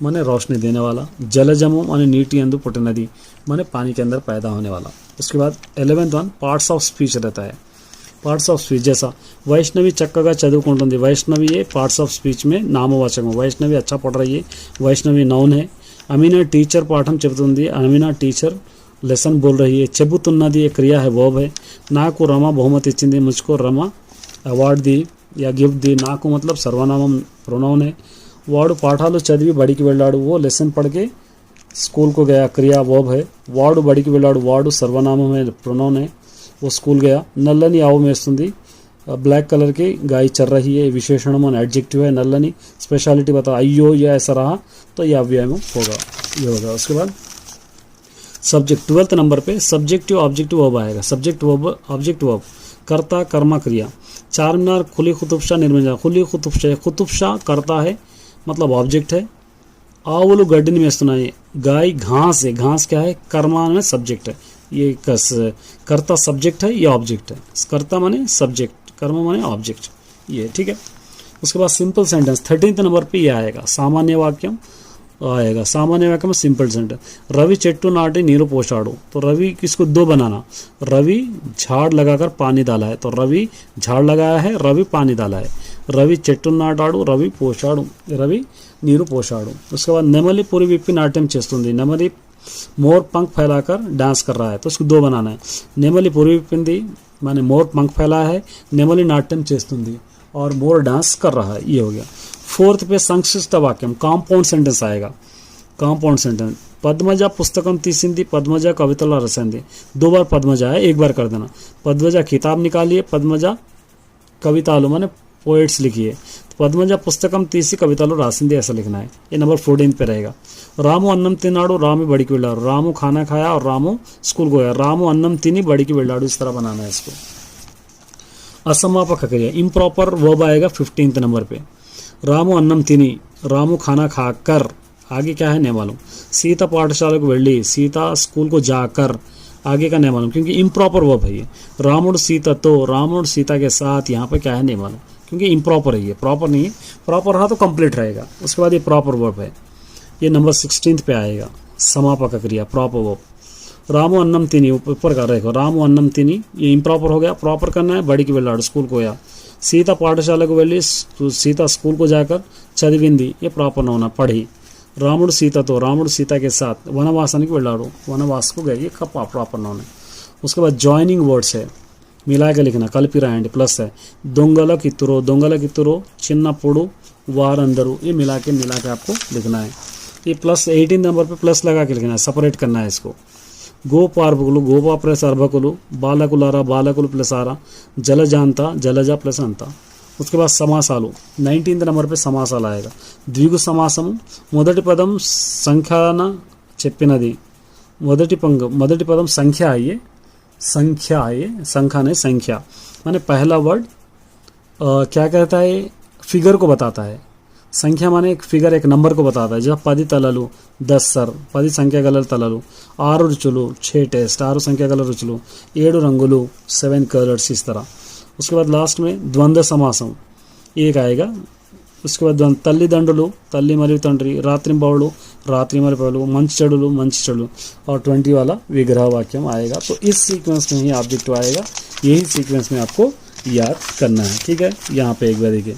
माने रोशनी देने वाला। जलजमु माने नीटी अंदु पुट्टिनदी, माने पानी के अंदर पैदा होने वाला। उसके बाद 11th one parts of speech रहता है। पार्ट्स ऑफ स्पीच जैसा वैष्णवी चक्कगा చదువుకుంటుంది, वैष्णवी ये पार्ट्स ऑफ स्पीच में नामवाचक। वैष्णवी अच्छा पढ़ रही है, वैष्णवी नाउन है। अमीना टीचर पाठम చెబుతుంది, अमीना टीचर लेसन बोल रही है। చెబుతున్నది ये क्रिया है, वर्ब है। నాకు రమ బహుమతి ఇచ్చింది, मुझको रमा अवार्ड दी या गिफ्ट दी। నాకు मतलब सर्वनामम प्रोनाउन है। వాడు పాఠాలు చదివి బడికి వెళ్ళాడు, वो लेसन पढ़ के स्कूल को गया, क्रिया वर्ब है। వాడు బడికి వెళ్ళాడు, వాడు सर्वनामम है, प्रोनाउन है, वो स्कूल गया। నల్లని ఆవు మేస్తుంది, ब्लैक कलर की गाय चल रही है, विशेषणम एडजेक्टिव है। नल्లని स्पेशलिटी बता, अयो ये ऐसा रहा तो ये अव्यय में होगा, ये होगा। उसके बाद सब्जेक्ट 12th नंबर पे सब्जेक्टिव ऑब्जेक्टिव वर्ब आएगा। सब्जेक्ट वर्ब ऑब्जेक्ट वर्ब, कर्ता कर्मा क्रिया। चारमीनार खुली कुतुबशाह निर्मित, खुली कुतुबशाह, कुतुबशाह कर्ता है मतलब ऑब्जेक्ट है। आవులు గడ్డిని మేస్తున్నాయి, गाय घास है, घास क्या है, कर्मा में सब्जेक्ट है। ये कर्ता सब्जेक्ट है, ये ऑब्जेक्ट है। कर्ता माने सब्जेक्ट, कर्म माने ऑब्जेक्ट, ये ठीक है। उसके बाद सिंपल सेंटेंस 13th नंबर पे ये आएगा, सामान्य वाक्यम आएगा। सामान्य वाक्य में सिंपल सेंटेंस, रवि చెట్టు నాటి నీరు పోశాడు, तो रवि किसको दो बनाना, रवि झाड़ लगाकर पानी डाला है, तो रवि झाड़ लगाया है, रवि पानी डाला है। रवि చెట్టు నాటాడు, रवि పోశాడు, रवि నీరు పోశాడు। उसके बाद నెమలి पूरी विप्पि नाट्यम చేస్తుంది, నెమలి मोर पंख फैलाकर डांस कर रहा है, तो उसको दो बनाना है। नेमली पूरी विप्पिंदी माने मोर पंख फैला है, नेमली नाट्यम చేస్తుంది और मोर डांस कर रहा है, ये हो गया। 4th पे संक्षिप्त वाक्यम कांपाउंड सेंटेंस आएगा। कांपाउंड सेंटेंस, पद्मजा पुस्तकम तीसिंदी, पद्मजा कवितला रसंदी। 2 बार पद्मजा है, 1 बार कर देना। पद्मजा किताब निकालिए, पद्मजा कवितालु माने पोएट्स लिखिए। पद्मजा पुस्तकम तीसी कवितालु रासिंदी, ऐसा लिखना है। ये नंबर 14 पे रहेगा। रामू अन्नम तिनाडू, रामी बड़ी की वेल्लाडू, रामू खाना खाया और रामू स्कूल गया। रामू अन्नम तिनी बड़ी की वेल्लाडू, इस तरह बनाना है इसको। असमापक क्रिया इम्प्रॉपर वर्ब आएगा 15th नंबर पे। रामू अन्नम तिनी, रामू खाना खाकर, आगे क्या है नहीं मालूम। सीता पाठशाला को वेल्ली, सीता स्कूल को जाकर, आगे का नहीं मालूम क्योंकि इम्प्रॉपर वर्ब है ये। रामुड़ सीता तो, रामुड़ सीता के साथ, यहाँ पे क्या है नहीं मालूम क्योंकि इम्प्रॉपर है ये, प्रॉपर नहीं है। प्रॉपर रहा तो कंप्लीट रहेगा। उसके बाद ये प्रॉपर वर्ब है, ये नंबर 16th पे आएगा। समापक क्रिया प्रॉपर वर्ब। रामू अन्नम तिनी ऊपर का रहेगा, रामू अन्नम तिनी, ये इम्प्रॉपर हो गया। प्रॉपर करना है, बड़ी की वेल्लाडू स्कूल को गया। सीता पाठशाला को వెళ్ళి, सीता स्कूल को जाकर చదివింది, ये प्रॉपर ना होना, पढ़ी। रामुड़ सीता तो, रामुड़ सीता के साथ वनवासाనికి వెళ్ళాడు, वनवास को गए, ये प्रॉपर ना होना। उसके बाद जॉइनिंग वर्ड्स है, मिला के लिखना, కలిపి రాయండి, प्लस है। దొంగల కిత్తురో చిన్నప్పుడు వారందరూ, ये मिला के आपको लिखना है। ये प्लस 18 नंबर पे प्लस लगा के लिखना है, सेपरेट करना है इसको। గోపార్భకులు, గోపా ప్లస్ అర్భకులు, బాలకులారా, బాలకులు ప్లస్ ఆరా, జలజాంత, జలజ ప్లస్ అంత। उसके बाद समासाలు 19th नंबर पे समासाలు आएगा। ద్విగు సమాసము, మొదటి పదం సంఖ్యాన చెప్పినది, మొదటి పదం संख्या है ये, संख्या नहीं संख्या, माने पहला वर्ड क्या कहता है, फिगर को बताता है। संख्या माने एक फिगर, एक नंबर को बताता है। जब 10 తలలు 10 సర్ 10 సంఖ్య గల తలలు, 6 రుచులు 6 టేస్ట్ 6 సంఖ్య గల రుచులు, 7 రంగులు 7 कलर्स, इस तरह। उसके बाद लास्ट में द्वंद्व समासम एक आएगा। उसके बाद తల్లిదండ్రులు తల్లి మరియు తండ్రి, రాత్రింబవళ్ళు रात्रि मर पहलू, मंच चढ़लू मंच चढ़लू, और 20 वाला विग्रह वाक्यम आएगा। तो इस सीक्वेंस में ही ऑब्जेक्टिव आएगा। यही सीक्वेंस में आपको याद करना है, ठीक है। यहाँ पे एक बार देखिए,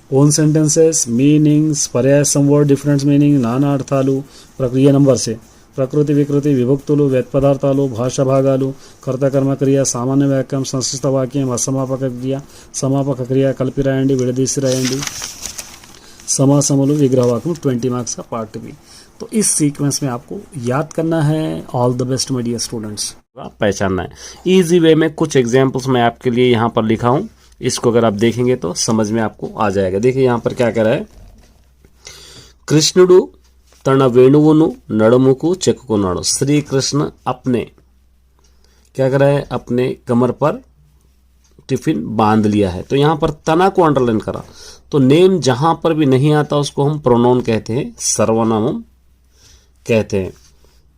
ओन सेंटेंसेस, मीनिंग्स, पर्याय, समवर्ड, डिफरेंट मीनिंग, नाना अर्थालू, प्रक्रिया नंबर से, ప్రకృతి వికృతి, విభక్తులు, వ్యత్పదార్థాలు, భాషా భాగాలు, కర్తకర్మ క్రియ, సామాన్య వాక్యం, సంస్కృత వాక్యం, అసమాపక క్రియ, సమాపక క్రియ, కలిపి రాయండి, విడదీసి రాయండి, समासमुలు, विग्रह वाक्य, 20 मार्क्स का पार्ट भी। तो इस सीक्वेंस में आपको याद करना है। All the best my dear students. पहचानना है इजी वे में। कुछ एग्जाम्पल्स मैं आपके लिए यहाँ पर लिखा हूँ, इसको अगर आप देखेंगे तो समझ में आपको आ जाएगा। देखिए यहाँ पर क्या कह रहा है, कृष्णुडु तन वेणुवुनु नडमुकु चेक्कुकुन्नाडु। श्री कृष्ण अपने क्या कर रहा है, अपने कमर पर टिफिन बांध लिया है। तो यहाँ पर तना को अंडरलाइन करा। तो नेम जहां पर भी नहीं आता उसको हम प्रोनाउन कहते हैं, सर्वनामम कहते हैं।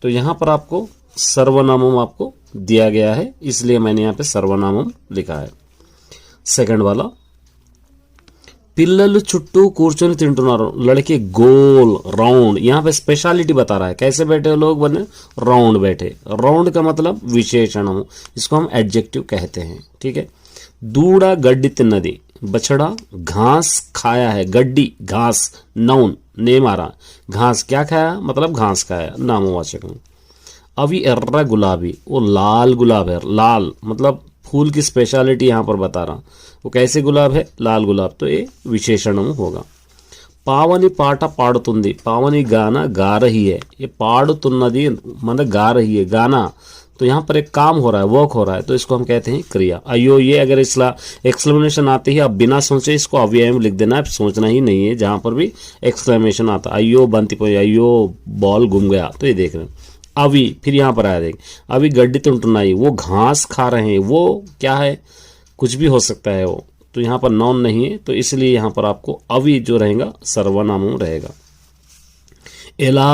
तो यहां पर आपको सर्वनामम आपको दिया गया है, इसलिए मैंने यहां पे सर्वनामम लिखा है। सेकंड वाला, पिल्ललु चुट्टू కూర్చొని తింటున్నారు, लड़के गोल राउंड। यहाँ पे स्पेशलिटी बता रहा है, कैसे बैठे लोग, बने राउंड बैठे। राउंड का मतलब विशेषण, इसको हम एडजेक्टिव कहते हैं, ठीक है। दूड़ा गड्डी तिन्नदी, बछड़ा घास खाया है। गड्डी घास, नाउन, नेम आ रहा। घास क्या खाया, मतलब घास खाया, नामवाचक। अभी एर्रा गुलाबी, वो लाल गुलाब है। लाल मतलब फूल की स्पेशलिटी यहाँ पर बता रहा, वो कैसे गुलाब है, लाल गुलाब। तो ये विशेषण होगा। पावनी पाठ पाड़ुतुंदी, पावनी गाना गा रही है। ये पाड़ुतुन्नदी मतलब गा रही है, गाना। तो यहाँ पर एक काम हो रहा है, वर्क हो रहा है, तो इसको हम कहते हैं क्रिया। अयो, ये अगर इसला एक्सक्लेमेशन आती है, आप बिना सोचे इसको अव्यय में लिख देना है, सोचना ही नहीं है। जहाँ पर भी एक्सक्लेमेशन आता, अयो बंती पोई, अयो बॉल गुम गया, तो ये देख रहे हैं। अभी फिर यहाँ पर आया, देख, अभी गड्डी तुंटुनाई, वो घास खा रहे हैं। वो क्या है, कुछ भी हो सकता है वो, तो यहाँ पर नाउन नहीं है, तो इसलिए यहाँ पर आपको अभी जो रहेगा सर्वनाम रहेगा। एला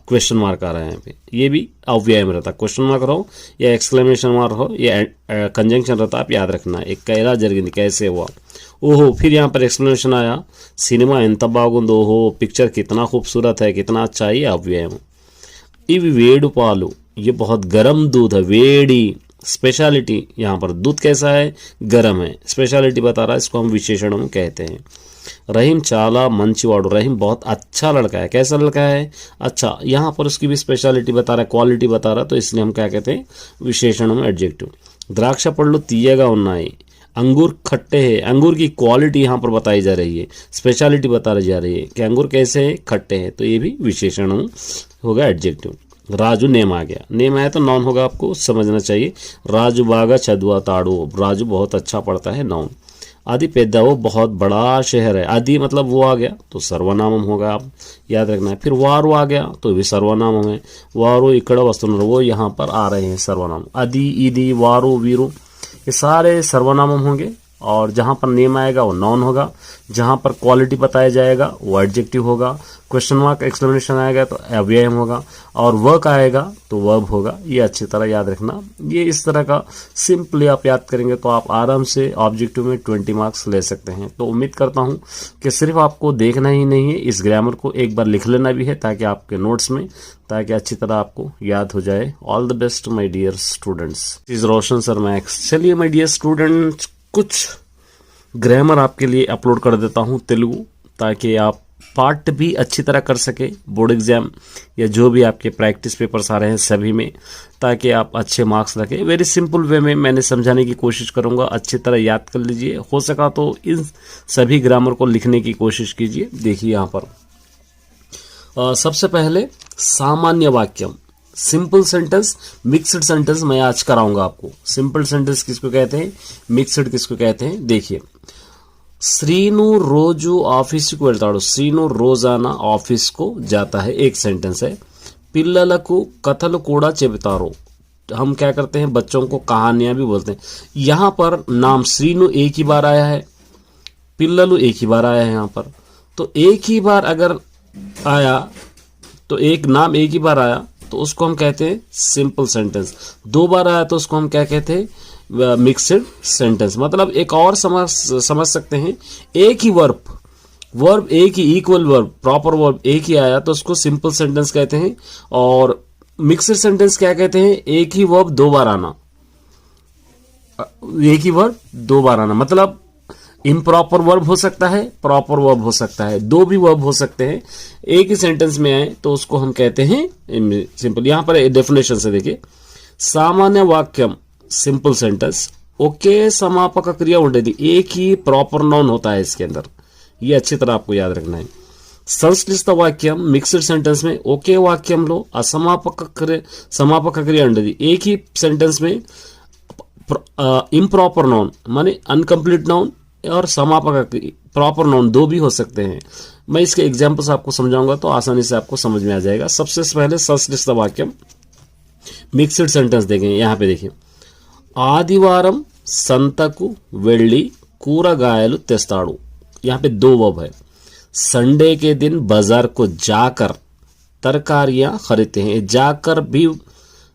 क्वेश्चन मार्क आ रहा है यहाँ पे, ये भी अव्यय में रहता। क्वेश्चन मार्क रहो या एक्सक्लेमेशन मार्क हो या कंजंक्शन रहता, आप याद रखना। एक कैला जरिगिंदी, कैसे हुआ, ओहो। फिर यहाँ पर एक्सप्लेनेशन आया, सिनेमा एंत बागुंदो, ओहो पिक्चर कितना खूबसूरत है, कितना अच्छा है, ये अव्यय में। इवी वेडु पालू, ये बहुत गर्म दूध है। वेड़ी स्पेशलिटी, यहाँ पर दूध कैसा है, गर्म है, स्पेशलिटी बता रहा है, इसको हम विशेषण कहते हैं। रहीम चाला मंचीवाड़ू, रहीम बहुत अच्छा लड़का है। कैसा लड़का है, अच्छा। यहाँ पर उसकी भी स्पेशलिटी बता रहा है, क्वालिटी बता रहा है, तो इसलिए हम क्या कहते हैं, विशेषण में एडजेक्टिव। द्राक्ष पళ్ళు తీయగా ఉన్నాయి, अंगूर खट्टे हैं। अंगूर की क्वालिटी यहाँ पर बताई जा रही है, स्पेशलिटी बताई जा रही है कि अंगूर कैसे हैं, खट्टे हैं, तो ये भी विशेषण होगा, एडजेक्टिव। राजू नेम आ गया, नेम आया तो नाउन होगा, आपको समझना चाहिए। राजू बागा चदुआ ताड़ू, राजू बहुत अच्छा पढ़ता है, नाउन। आदि पेदा, वो बहुत बड़ा शहर है। आदि मतलब वो आ गया, तो सर्वनामम होगा, आप याद रखना है। फिर वारू आ गया, तो भी सर्वनामम है। वारू इकड़ वस्तुनर, वो यहाँ पर आ रहे हैं सर्वनाम। आदि ईदी वारू वीरू, ये सारे सर्वनामम होंगे। और जहाँ पर नेम आएगा वो नाउन होगा, जहाँ पर क्वालिटी बताया जाएगा वो एडजेक्टिव होगा, क्वेश्चन मार्क एक्सप्लेनेशन आएगा तो अव्यय होगा, और वर्क आएगा तो वर्ब होगा। ये अच्छी तरह याद रखना। ये इस तरह का सिंपली आप याद करेंगे तो आप आराम से ऑब्जेक्टिव में 20 मार्क्स ले सकते हैं। तो उम्मीद करता हूँ कि सिर्फ आपको देखना ही नहीं है, इस ग्रामर को एक बार लिख लेना भी है, ताकि आपके नोट्स में, ताकि अच्छी तरह आपको याद हो जाए। All the best my dear students, is Roshan sir max. चलिए माय डियर स्टूडेंट्स, कुछ ग्रामर आपके लिए अपलोड कर देता हूँ तेलुगु, ताकि आप पार्ट भी अच्छी तरह कर सके बोर्ड एग्जाम या जो भी आपके प्रैक्टिस पेपर्स आ रहे हैं सभी में, ताकि आप अच्छे मार्क्स रखें। वेरी सिंपल वे में मैंने समझाने की कोशिश करूंगा, अच्छी तरह याद कर लीजिए। हो सका तो इन सभी ग्रामर को लिखने की कोशिश कीजिए। देखिए यहाँ पर सबसे पहले सामान्य वाक्यम, सिंपल सेंटेंस, मिक्स्ड सेंटेंस मैं आज कराऊंगा आपको। सिंपल सेंटेंस किसको कहते हैं, मिक्स्ड किसको कहते हैं, देखिए। శ్రీను రోజు ఆఫీసుకు వెళ్తాడు, శ్రీను రోజానా ఆఫీస్ को जाता है, एक सेंटेंस है। పిల్లలకు కథలు కూడా చెబుతారు, हम क्या करते हैं, बच्चों को कहानियां भी बोलते हैं। यहाँ पर नाम श्रीनु एक ही बार आया है, पिल्ललु एक ही बार आया है यहाँ पर, तो एक ही बार अगर आया तो एक नाम एक ही बार आया तो उसको हम कहते हैं सिंपल सेंटेंस। दो बार आया तो उसको हम क्या कहते हैं, मिक्स्ड सेंटेंस। मतलब एक और समझ सकते हैं, एक ही वर्ब एक ही इक्वल वर्ब, प्रॉपर वर्ब एक ही आया तो उसको सिंपल सेंटेंस कहते हैं। और मिक्स्ड सेंटेंस क्या कहते हैं, एक ही वर्ब दो बार आना, एक ही वर्ब दो बार आना। मतलब इम्प्रॉपर वर्ब हो सकता है, प्रॉपर वर्ब हो सकता है, दो भी वर्ब हो सकते हैं, एक ही सेंटेंस में आए तो उसको हम कहते हैं सिंपल। यहां पर डेफिनेशन से देखिए, सामान्य वाक्यम सिंपल सेंटेंस ओके समापक क्रिया उंडेदी, एक ही प्रॉपर नाउन होता है इसके अंदर, ये अच्छी तरह आपको याद रखना है। संश्लिष्ट वाक्यम मिक्स्ड सेंटेंस में ओके वाक्यम समापक क्रिया उंडेदी, एक ही सेंटेंस में इम्प्रॉपर नाउन माने अनकंप्लीट नाउन और समापक प्रॉपर नाउन दो भी हो सकते हैं। मैं इसके एग्जांपल्स आपको समझाऊंगा तो आसानी से आपको समझ में आ जाएगा। सबसे पहले संश्लिष्ट वाक्यम मिक्स्ड सेंटेंस देखेंगे। यहां पे देखिए, आदिवारम संतकु वेल्ली కూరగాయలు తెస్తాడు, यहाँ पे दो वर्ब है। संडे के दिन बाजार को जाकर तरकारियां खरीदते हैं, जाकर भी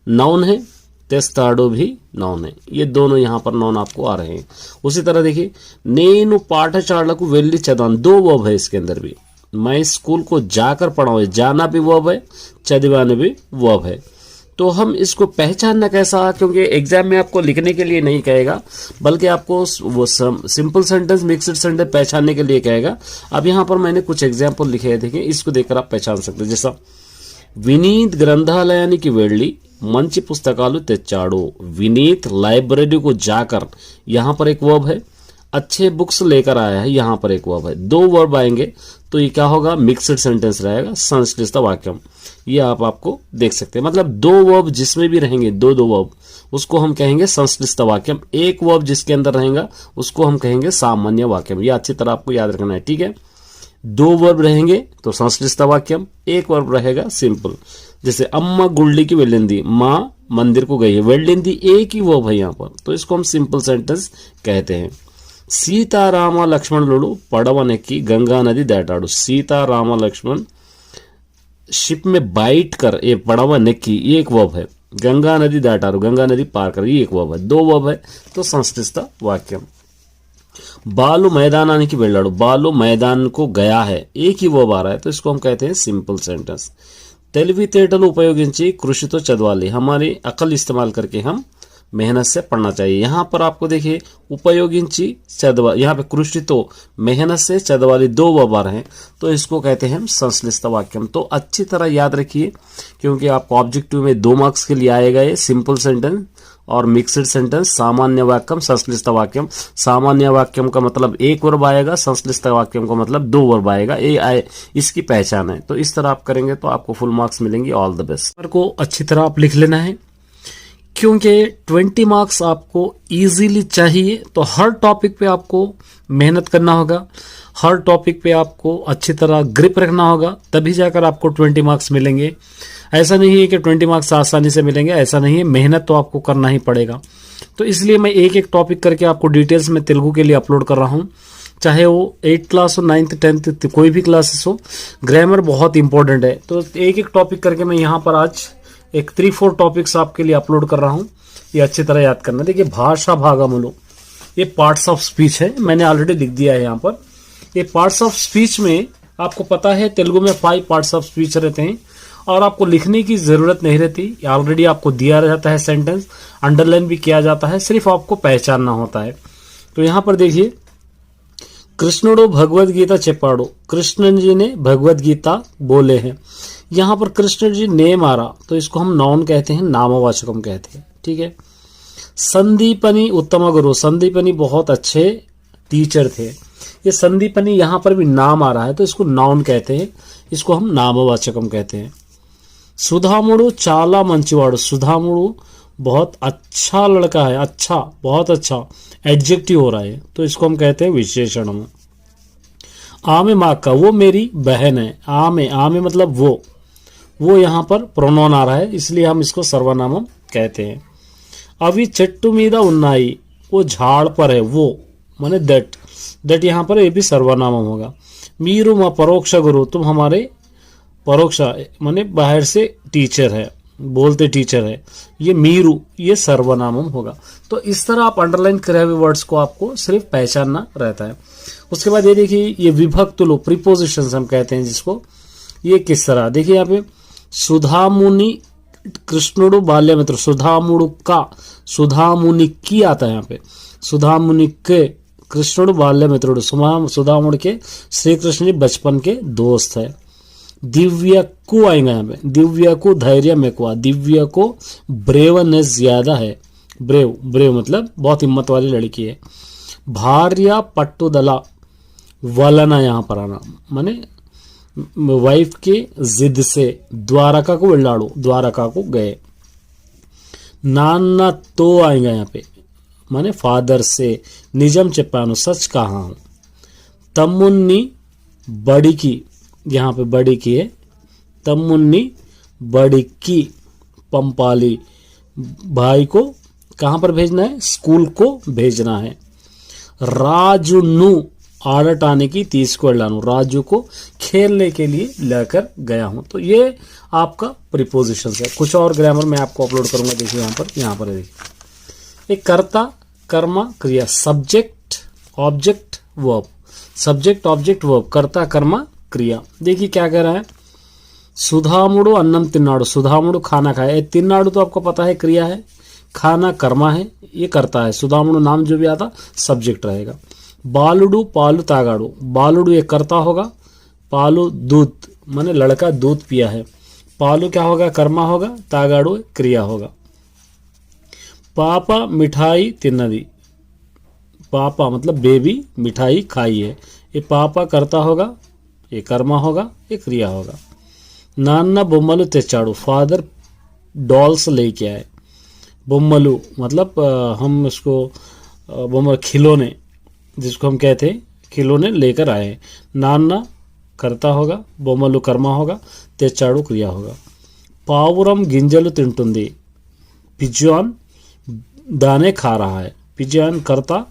नाउन है, तेस्ताडो भी नाउन है, ये दोनों यहां पर नाउन आपको आ रहे हैं। उसी तरह देखिए, नेनु पाठशालाकु वेल्ली चदवान, दो वर्ब है इसके अंदर भी, मैं स्कूल को जाकर पढ़ाऊं, जाना भी वर्ब है, चदवाना भी वर्ब है। तो हम इसको पहचानना कैसा, क्योंकि एग्जाम में आपको लिखने के लिए नहीं कहेगा बल्कि आपको वो सिंपल सेंटेंस मिक्स्ड सेंटेंस पहचानने के लिए कहेगा। अब यहां पर मैंने कुछ एग्जाम्पल लिखे हैं, देखिए इसको देखकर आप पहचान सकते हैं। जैसा विनीत ग्रंथालयाనికి వెళ్ళి మంచి పుస్తకాలు తెచ్చాడు, विनीत लाइब्रेरी को जाकर, यहां पर एक वर्ब है, अच्छे बुक्स लेकर आया है, यहां पर एक वर्ब है, दो वर्ब आएंगे तो ये क्या होगा, मिक्स्ड सेंटेंस रहेगा, संश्लिष्ट वाक्यम। ये आपको देख सकते हैं। मतलब दो वर्ब जिसमें भी रहेंगे, दो वर्ब, उसको हम कहेंगे संश्लिष्ट वाक्यम। एक वर्ब जिसके अंदर रहेगा उसको हम कहेंगे सामान्य वाक्यम। ये अच्छी तरह आपको याद रखना है, ठीक है। दो वर्ब रहेंगे तो संश्लिष्ट वाक्यम, एक वर्ब रहेगा सिंपल। जैसे अम्मा गुल्डी की वेल्लिंदी, माँ मंदिर को गई है, वेल्लिंदी एक ही वर्ब है यहाँ पर, तो इसको हम सिंपल सेंटेंस कहते हैं। सीताराम लक्ष्मणुलु पड़वनेक्की गंगा नदी दाटाडु, सीताराम लक्ष्मण शिप में बैठ कर, ये पड़वा नेक्की ये एक वर्ब है, गंगा नदी दाटाडु गंगा नदी पार कर, ये एक वर्ब है, दो वर्ब है तो संश्लिष्ट वाक्यम। बालू मैदानाనికి వెళ్ళాడు, बालू मैदान को गया है, एक ही वर्ब आ रहा है तो इसको हम कहते हैं सिंपल सेंटेंस। తెలివితేటలు ఉపయోగించి కృషితో చదవాలి, हमारी अकल इस्तेमाल करके हम मेहनत से पढ़ना चाहिए। यहां पर आपको देखिए उपयोगिंची चदवा, यहाँ पे कृषितो मेहनत से चदवाली दो वर्ब आ रहे हैं तो इसको कहते हैं हम संश्लिष्ट वाक्यम। तो अच्छी तरह याद रखिए क्योंकि आपको ऑब्जेक्टिव में 2 मार्क्स के लिए आएगा ये सिंपल सेंटेंस और मिक्स्ड सेंटेंस। सामान्य वाक्यम संश्लिष्ट वाक्यम, सामान्य वाक्यम का मतलब एक वर्ब आएगा, संश्लिष्ट वाक्यम का मतलब दो वर्ब आएगा, ये आए इसकी पहचान है। तो इस तरह आप करेंगे तो आपको फुल मार्क्स मिलेंगे। All the best. को अच्छी तरह आप लिख लेना है क्योंकि 20 मार्क्स आपको इजीली चाहिए, तो हर टॉपिक पे आपको मेहनत करना होगा, हर टॉपिक पे आपको अच्छी तरह ग्रिप रखना होगा, तभी जाकर आपको 20 मार्क्स मिलेंगे। ऐसा नहीं है कि 20 मार्क्स आसानी से मिलेंगे, ऐसा नहीं है, मेहनत तो आपको करना ही पड़ेगा। तो इसलिए मैं एक एक टॉपिक करके आपको डिटेल्स में तेलुगु के लिए अपलोड कर रहा हूँ, चाहे वो 8th क्लास हो, 9th 10th कोई भी क्लासेस हो। ग्रामर बहुत इंपॉर्टेंट है, तो एक एक टॉपिक करके मैं यहाँ पर आज एक 3-4 टॉपिक्स आपके लिए अपलोड कर रहा हूं, ये अच्छी तरह याद करना। देखिए भाषा भागमुलु, ये पार्ट्स ऑफ स्पीच है, मैंने ऑलरेडी लिख दिया है यहाँ पर। ये पार्ट्स ऑफ स्पीच में आपको पता है तेलुगु में 5 पार्ट्स ऑफ स्पीच रहते हैं और आपको लिखने की जरूरत नहीं रहती, ऑलरेडी आपको दिया रहता है सेंटेंस, अंडरलाइन भी किया जाता है, सिर्फ आपको पहचानना होता है। तो यहाँ पर देखिए, कृष्णुडो भगवद गीता चेपाड़ो, कृष्ण जी ने भगवद गीता बोले हैं। यहां पर कृष्ण जी नेम आ रहा तो इसको हम नाउन कहते हैं, नामवाचकम कहते हैं, ठीक है। संदीपनी उत्तम गुरु, संदीपनी बहुत अच्छे टीचर थे, ये संदीपनी यहां पर भी नाम आ रहा है तो इसको नाउन कहते हैं, इसको हम नामवाचकम कहते हैं। सुधामुड़ु चाला मंचिवाड़ु, सुधामुड़ु बहुत अच्छा लड़का है, अच्छा बहुत अच्छा एडजेक्टिव हो रहा है तो इसको हम कहते हैं विशेषण। आमे माका, वो मेरी बहन है, आमे आमे मतलब वो यहाँ पर प्रोनाउन आ रहा है इसलिए हम इसको सर्वनामम कहते हैं। अभी चट्टू मीदा उन्नाई, वो झाड़ पर है, वो माने दैट, दैट यहाँ पर ये भी सर्वनामम होगा। मीरु मा परोक्ष गुरु, तुम हमारे परोक्ष माने बाहर से टीचर है, बोलते टीचर है, ये मीरु ये सर्वनामम होगा। तो इस तरह आप अंडरलाइन करे हुए वर्ड्स को आपको सिर्फ पहचानना रहता है। उसके बाद ये देखिए ये विभक्त लोग प्रीपोजिशंस हम कहते हैं जिसको, ये किस तरह देखिए यहाँ पे सुधामुनि कृष्णुडु बाल्य मित्र, सुधामुडु का सुधामुनि की आता है यहाँ पे, सुधामुनि के कृष्णुडु बाल्य मित्रुडु, सुधामुड़ के श्री कृष्ण जी बचपन के दोस्त है। दिव्य को आएगा यहाँ पे, दिव्य को धैर्य में कुआ, दिव्य को ब्रेवनेस ज्यादा है, ब्रेव ब्रेव मतलब बहुत हिम्मत वाली लड़की है। भार्या पट्टुदला वलना यहाँ पर आना माने वाइफ के जिद से द्वारका को वेल्लाड़ू, द्वारका को गए। नाना तो आएगा यहाँ पे माने फादर से, निजम चेप्पानु सच कहा हूं। तमुन्नी बड़ी की, यहाँ पे बड़ी की है, तमुन्नी बड़ी की पंपाली, भाई को कहाँ पर भेजना है, स्कूल को भेजना है। राजुनु आड़टाने की 30 को लानू, राजू को खेलने के लिए लेकर गया हूं। तो ये आपका प्रीपोजिशन है। कुछ और ग्रामर मैं आपको अपलोड करूंगा, देखिए यहाँ पर देखिए एक कर्ता कर्मा क्रिया, subject object verb, subject object verb, कर्ता कर्मा क्रिया। देखिए क्या कह रहा है, सुधामुड़ो अन्नम तिन्नाडु, सुधामुड़ो खाना खाए, तिन्नाडु तो आपको पता है क्रिया है, खाना कर्मा है, ये करता है। सुधामुड़ो नाम जो भी आता सब्जेक्ट रहेगा। बालुडू पालू तागाड़ू, बालुडू एक करता होगा, पालू दूध माने लड़का दूध पिया है, पालू क्या होगा कर्मा होगा, तागाड़ू क्रिया होगा। पापा मिठाई तिन्नदी, पापा मतलब बेबी मिठाई खाई है, ये पापा करता होगा, ये कर्मा होगा, ये क्रिया होगा। नान्ना बोम्मलू तेचाड़ू, फादर डॉल्स लेके आए, बोम्मलू मतलब हम इसको बोम्मल खिलौने जिसको हम कहते हैं खिलौने लेकर आए। नान्ना करता होगा, बोम्मलू कर्मा होगा, तेचाड़ू क्रिया होगा। पावुरम गिंजलू तिंटुंदी, पिजॉन दाने खा रहा है, पिजॉन करता,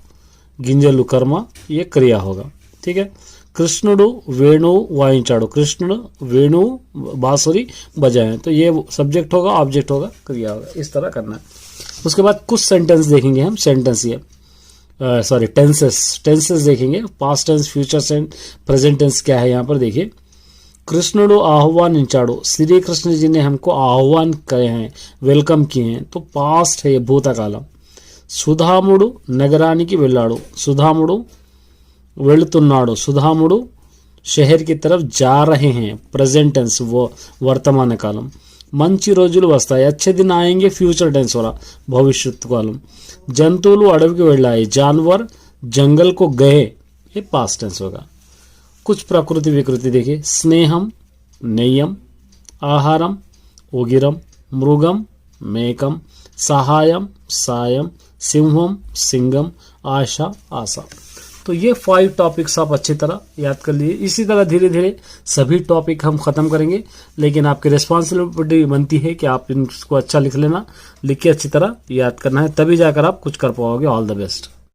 गिंजलू कर्मा, ये क्रिया होगा। ठीक है। कृष्णुडु वेणु वाइंचाड़ू, कृष्ण वेणु बांसुरी बजाएं, तो ये सब्जेक्ट होगा, ऑब्जेक्ट होगा, क्रिया होगा। इस तरह करना है। उसके बाद कुछ सेंटेंस देखेंगे हम, सेंटेंस ये सॉरी टेंसेस देखेंगे, past tense, future tense, present tense क्या है यहाँ पर देखिए। कृष्णुडु आह्वान इंचाड़ो, श्री कृष्ण जी ने हमको आह्वान करे हैं, वेलकम किए हैं, तो पास्ट है ये, भूतकालम। सुधामुडु नगरानी वेल्लाड़ू, सुधामुडु वेलुतुन्नाडु, सुधामुडु शहर की तरफ जा रहे हैं, प्रेजेंट टेंस वो वर्तमान कालम। मंची रोजुलु वस्ताई, अच्छे दिन आएंगे, फ्यूचर टेंस हो रहा, भविष्यत कालम। जंतुलु अडविकी वेल्लाई, जानवर जंगल को गए, ये पास्ट टेंस होगा। कुछ प्रकृति विकृति देखिए, स्नेहम नेयम, आहारम उगिरम, मृगम मेकम, सहायम सायम, सिंहम सिंगम, आशा आशा। तो ये 5 टॉपिक्स आप अच्छी तरह याद कर लिए। इसी तरह धीरे धीरे सभी टॉपिक हम खत्म करेंगे, लेकिन आपकी रिस्पॉन्सिबिलिटी बनती है कि आप इनको अच्छा लिख लेना, लिख के अच्छी तरह याद करना है, तभी जाकर आप कुछ कर पाओगे। All the best.